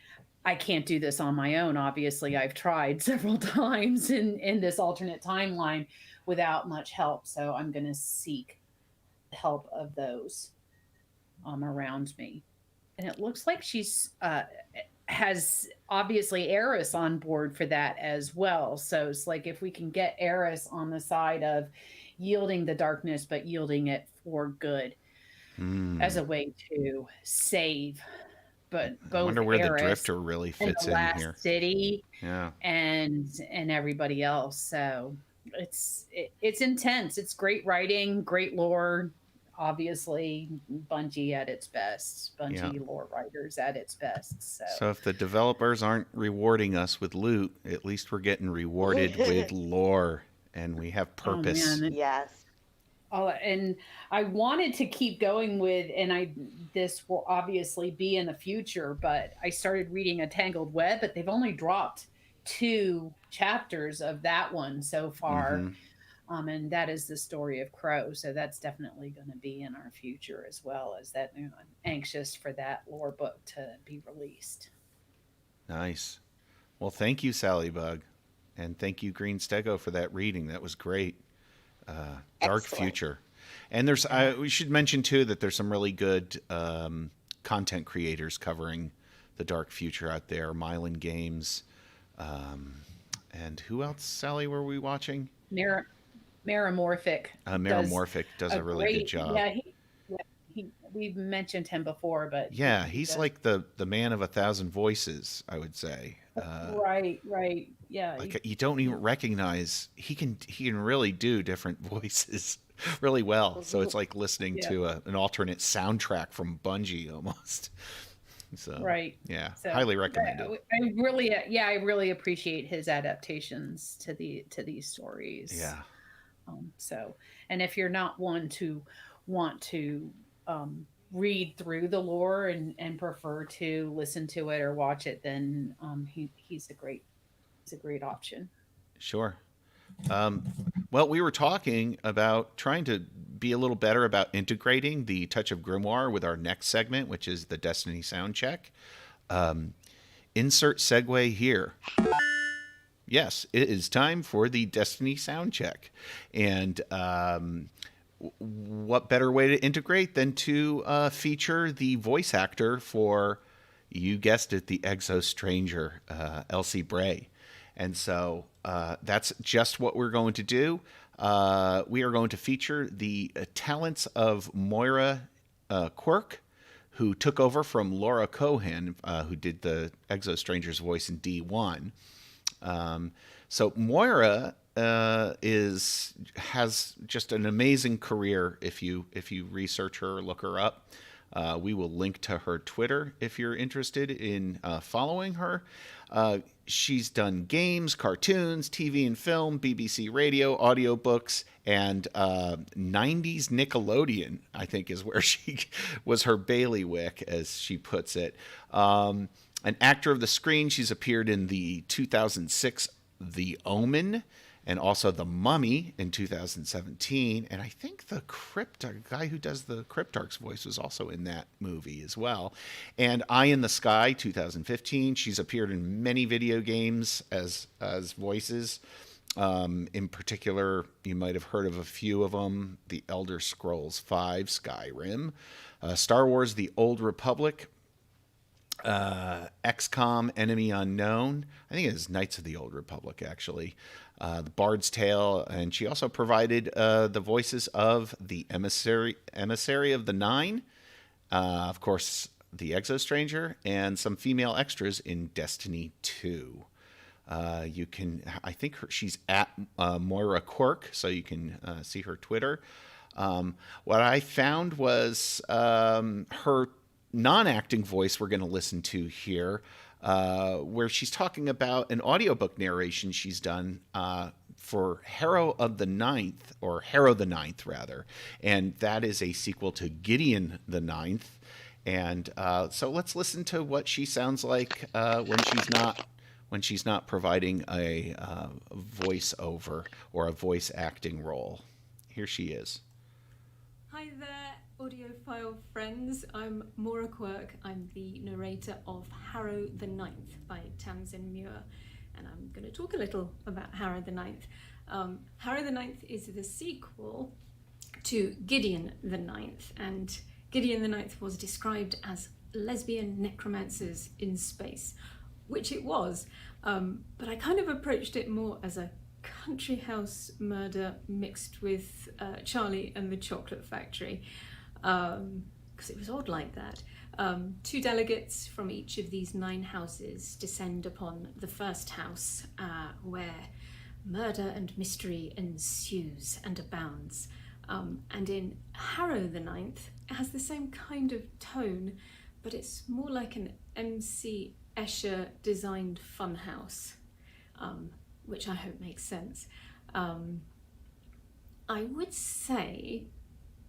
I can't do this on my own. Obviously, I've tried several times in this alternate timeline without much help. So I'm going to seek the help of those around me. And it looks like she's has obviously Eris on board for that as well. So it's like if we can get Eris on the side of yielding the darkness, but yielding it for good as a way to save. But both I wonder where Eris the Drifter really fits in here. City, and everybody else. So it's intense. It's great writing, great lore. Obviously, Bungie at its best. Bungie lore writers at its best. So if the developers aren't rewarding us with loot, at least we're getting rewarded with lore, and we have purpose. Oh, man. Yes. And I wanted to keep going with, and this will obviously be in the future, but I started reading A Tangled Web, but they've only dropped 2 chapters of that one so far. And that is the story of Crow. So that's definitely going to be in our future as well as that. I'm anxious for that lore book to be released. Nice. Well, thank you, Salliebug. And thank you, Greenstego, for that reading. That was great. Dark Future. And there's we should mention too that there's some really good content creators covering the Dark Future out there. Mylan Games, and who else, Sally, were we watching? Meramorphic. Meramorphic does a really good job. Yeah, we've mentioned him before, but he's like the man of 1,000 voices, I would say. Right. Yeah. Like you don't even recognize he can really do different voices really well. So it's like listening to an alternate soundtrack from Bungie almost. So right. Yeah. So, highly recommended. I really appreciate his adaptations to these stories. Yeah. So, and if you're not one to want to read through the lore and prefer to listen to it or watch it, then he's a great option. Sure. Well, we were talking about trying to be a little better about integrating the touch of grimoire with our next segment, which is the Destiny sound check. Insert segue here. Yes, it is time for the Destiny sound check. And what better way to integrate than to feature the voice actor for, you guessed it, the Exo Stranger, Elsie Bray. And so that's just what we're going to do. We are going to feature the talents of Moira Quirk, who took over from Laura Cohen, who did the Exo Stranger's voice in D1. So Moira has just an amazing career. If you research her or look her up, we will link to her Twitter if you're interested in following her. She's done games, cartoons, TV and film, BBC radio, audiobooks, and 90s Nickelodeon, I think, is where she was her bailiwick, as she puts it. An actor of the screen, she's appeared in the 2006 The Omen, and also The Mummy in 2017. And I think the guy who does the Cryptarch's voice was also in that movie as well. And Eye in the Sky, 2015. She's appeared in many video games as voices. In particular, you might have heard of a few of them. The Elder Scrolls V, Skyrim, Star Wars, The Old Republic, XCOM, Enemy Unknown. I think it is Knights of the Old Republic, actually. The Bard's Tale, and she also provided the voices of the Emissary of the Nine, of course, the Exostranger, and some female extras in Destiny 2. You can, I think she's at Moira Quirk, so you can see her Twitter. What I found was her non-acting voice we're going to listen to here, where she's talking about an audiobook narration she's done for Harrow the Ninth, rather. And that is a sequel to Gideon the Ninth. And so let's listen to what she sounds like when she's not providing a voiceover or a voice acting role. Here she is. Hi there, audiophile friends. I'm Moira Quirk. I'm the narrator of Harrow the Ninth by Tamsin Muir, and I'm going to talk a little about Harrow the Ninth. Harrow the Ninth is the sequel to Gideon the Ninth, and Gideon the Ninth was described as lesbian necromancers in space, which it was, but I kind of approached it more as a country house murder mixed with Charlie and the Chocolate Factory, because it was odd like that. 2 delegates from each of these 9 houses descend upon the first house, where murder and mystery ensues and abounds. And in Harrow the Ninth, it has the same kind of tone, but it's more like an MC Escher designed funhouse, which I hope makes sense. I would say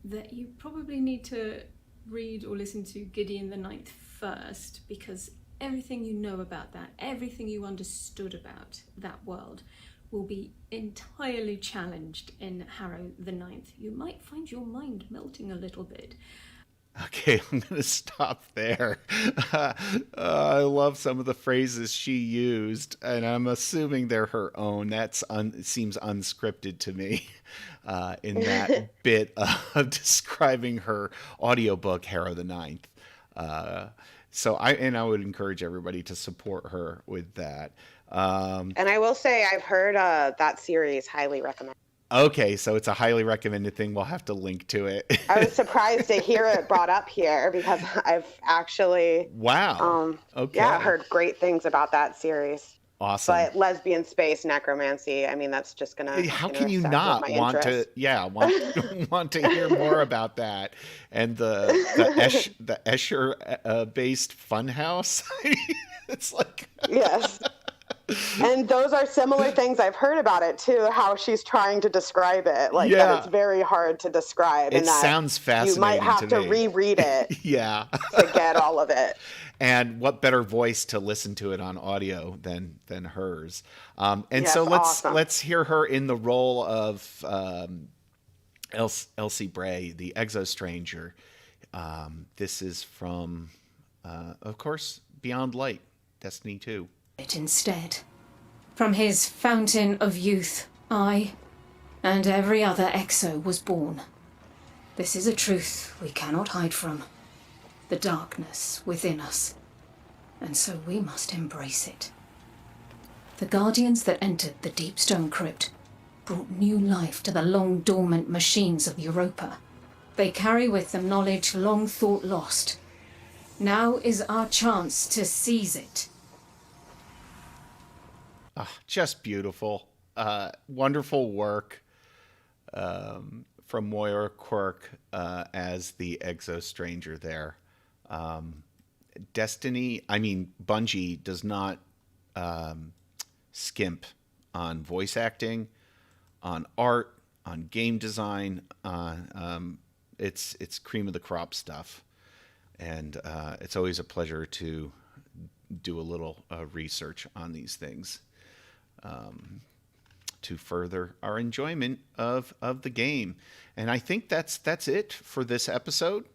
that you probably need to read or listen to Gideon the Ninth first, because everything you know about that, everything you understood about that world, will be entirely challenged in Harrow the Ninth. You might find your mind melting a little bit. Okay, I'm going to stop there. I love some of the phrases she used, and I'm assuming they're her own. That seems unscripted to me in that bit of describing her audiobook, Harrow the Ninth. So I would encourage everybody to support her with that. And I will say I've heard that series highly recommended. Okay, so it's a highly recommended thing. We'll have to link to it. I was surprised to hear it brought up here, because I've actually heard great things about that series. Awesome. But lesbian space necromancy, I mean, that's just gonna. How can you not want to? Yeah, want to hear more about that and the Escher based funhouse. It's like yes. And those are similar things I've heard about it too, how she's trying to describe it. Like that it's very hard to describe. It sounds fascinating. You might have to reread it to get all of it. And what better voice to listen to it on audio than hers. So let's hear her in the role of Elsie Bray, the Exostranger. This is from, of course, Beyond Light, Destiny 2. Instead, from his fountain of youth, I and every other Exo was born. This is a truth we cannot hide from. The darkness within us. And so we must embrace it. The Guardians that entered the Deep Stone Crypt brought new life to the long-dormant machines of Europa. They carry with them knowledge long thought lost. Now is our chance to seize it. Just beautiful. wonderful work from Moira Quirk as the Exo Stranger there. Bungie does not skimp on voice acting, on art, on game design. It's cream of the crop stuff, and it's always a pleasure to do a little research on these things to further our enjoyment of the game. And I think that's it for this episode.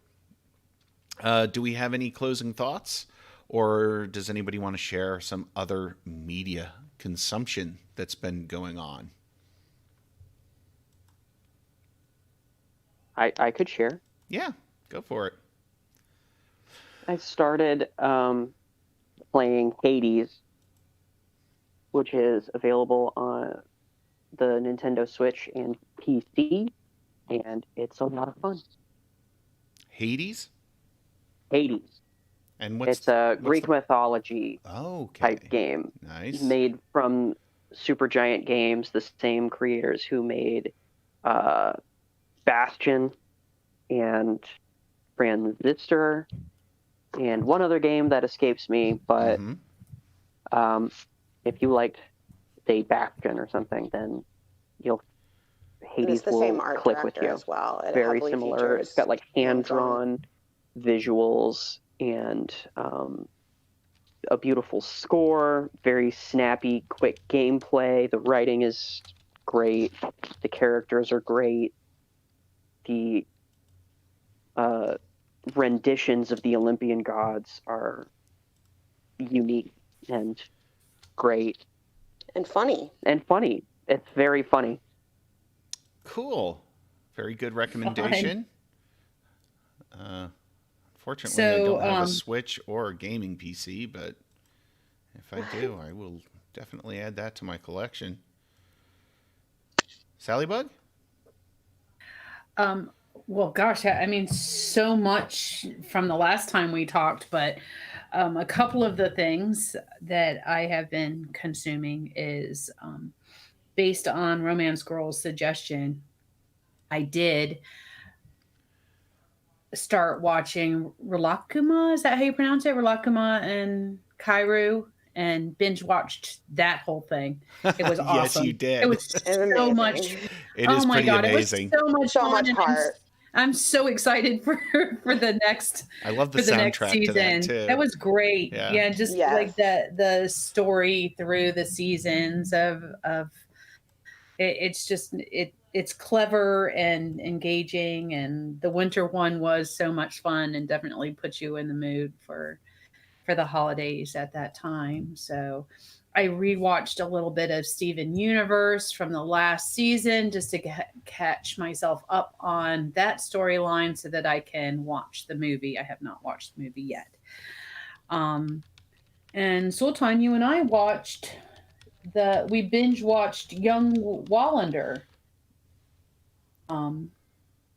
Do we have any closing thoughts, or does anybody want to share some other media consumption that's been going on? I could share. Yeah, go for it. I started playing Hades, which is available on the Nintendo Switch and PC, and it's a lot of fun. Hades? Hades. And it's a Greek mythology type game. Nice. Made from Supergiant Games, the same creators who made Bastion and Transistor and one other game that escapes me, but if you liked, say, Bastion or something, then Hades the will same art click with you as well. It very similar. It's got like hand-drawn visuals and a beautiful score, very snappy, quick gameplay. The writing is great. The characters are great. The renditions of the Olympian gods are unique and great. And funny. It's very funny. Cool. Very good recommendation. Fortunately, I don't have a Switch or a gaming PC, but if I do, I will definitely add that to my collection. Salliebug? Well, gosh, I mean, so much from the last time we talked, but a couple of the things that I have been consuming is based on Romancegirl's suggestion. I did start watching Rilakkuma. Is that how you pronounce it? Rilakkuma and Kairu, and binge watched that whole thing. It was awesome. Yes, you did. It was so much. It is pretty amazing. It was so much heart. I'm so excited for the next. I love the soundtrack to that too. That was great. Yeah, just like the story through the seasons of it's clever and engaging, and the winter one was so much fun and definitely puts you in the mood for the holidays at that time. So I rewatched a little bit of Steven Universe from the last season just to catch myself up on that storyline so that I can watch the movie. I have not watched the movie yet. And Sooltime, you and I we binge watched Young Wallander.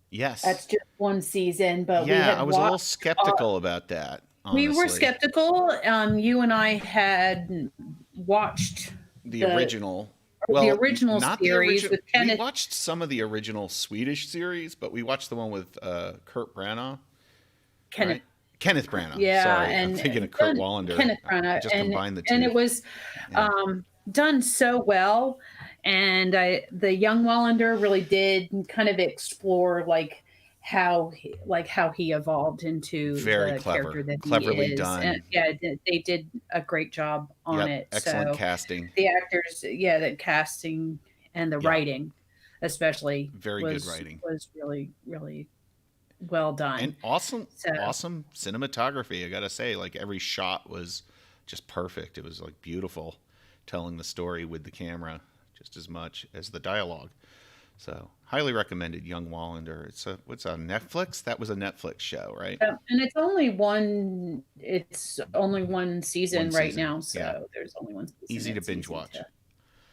Yes. That's just one season, but I was a little skeptical about that. Honestly. We were skeptical. You and I had watched the original. The original series with Kenneth. We watched some of the original Swedish series, but we watched the one with Kurt Branagh. Kenneth. Right? Kenneth Branagh. Yeah, sorry, I'm thinking of Kurt Wallander. Kenneth Branagh. Just combined the two. And it was done so well. And the Young Wallander really did kind of explore how he evolved into very the clever, character that cleverly he is. done. And, they did a great job on it. Excellent casting. The actors, the casting and the writing, especially, good writing, was really, really well done. And awesome cinematography. I gotta say, every shot was just perfect. It was beautiful, telling the story with the camera just as much as the dialogue. So highly recommended, Young Wallander. It's on Netflix. That was a Netflix show, right? And it's only one. It's only one season right now, so there's only one season. Easy to binge watch.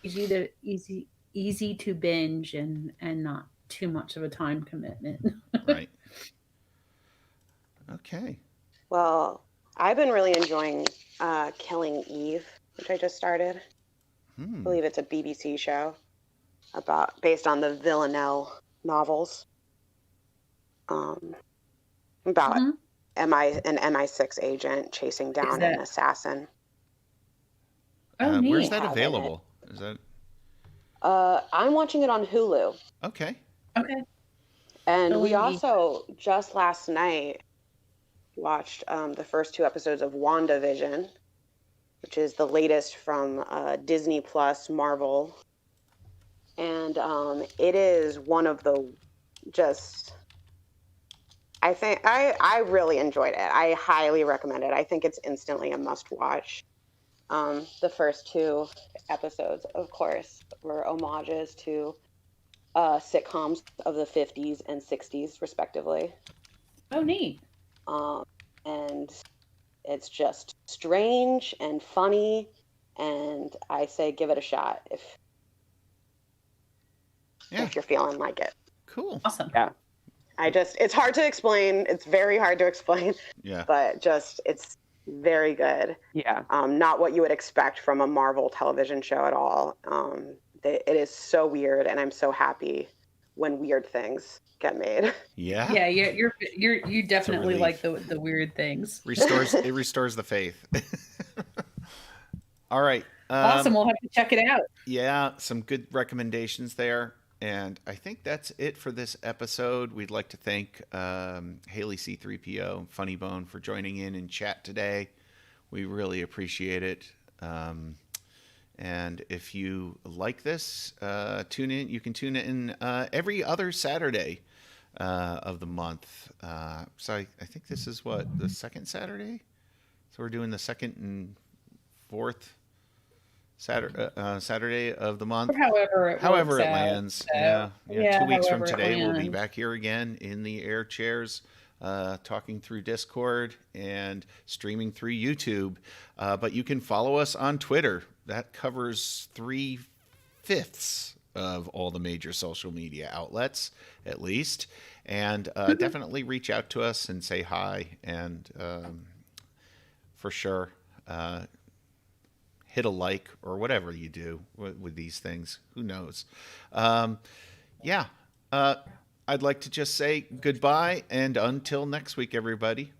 Easy to binge and not too much of a time commitment. Right. Okay. Well, I've been really enjoying Killing Eve, which I just started. I believe it's a BBC show based on the Villanelle novels. About an MI6 agent chasing down an assassin. Oh, neat. Where's that available? Is that? I'm watching it on Hulu. Okay. And we also just last night watched the first 2 episodes of WandaVision, which is the latest from Disney Plus Marvel. And it is one of the I think I really enjoyed it. I highly recommend it. I think it's instantly a must watch. The first 2 episodes, of course, were homages to sitcoms of the 50s and 60s, respectively. Oh, neat. And it's just strange and funny, and I say give it a shot if you're feeling like it. Cool. Awesome. Yeah. It's hard to explain. It's very hard to explain. Yeah. But it's very good. Yeah. Not what you would expect from a Marvel television show at all. It is so weird, and I'm so happy when weird things get made. Yeah. Yeah, you definitely like the weird things. It restores the faith. All right. Awesome. We'll have to check it out. Yeah, some good recommendations there. And I think that's it for this episode. We'd like to thank Haley C3PO and Funny Bone for joining in chat today. We really appreciate it. And if you like this, tune in. You can tune in every other Saturday of the month. So I think this is the second Saturday? So we're doing the second and fourth Saturday of the month. Or however it out. lands. So, yeah. 2 weeks from however it today, we'll be lands. back here again in the air chairs, talking through Discord and streaming through YouTube. But you can follow us on Twitter. That covers 3/5 of all the major social media outlets, at least. And definitely reach out to us and say hi. And for sure, hit a like or whatever you do with these things. Who knows? I'd like to just say goodbye, and until next week, everybody.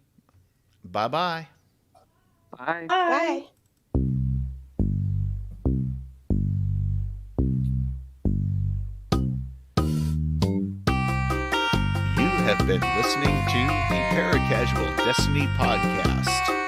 Bye-bye. Bye. Bye. You have been listening to the Paracasual Destiny Podcast.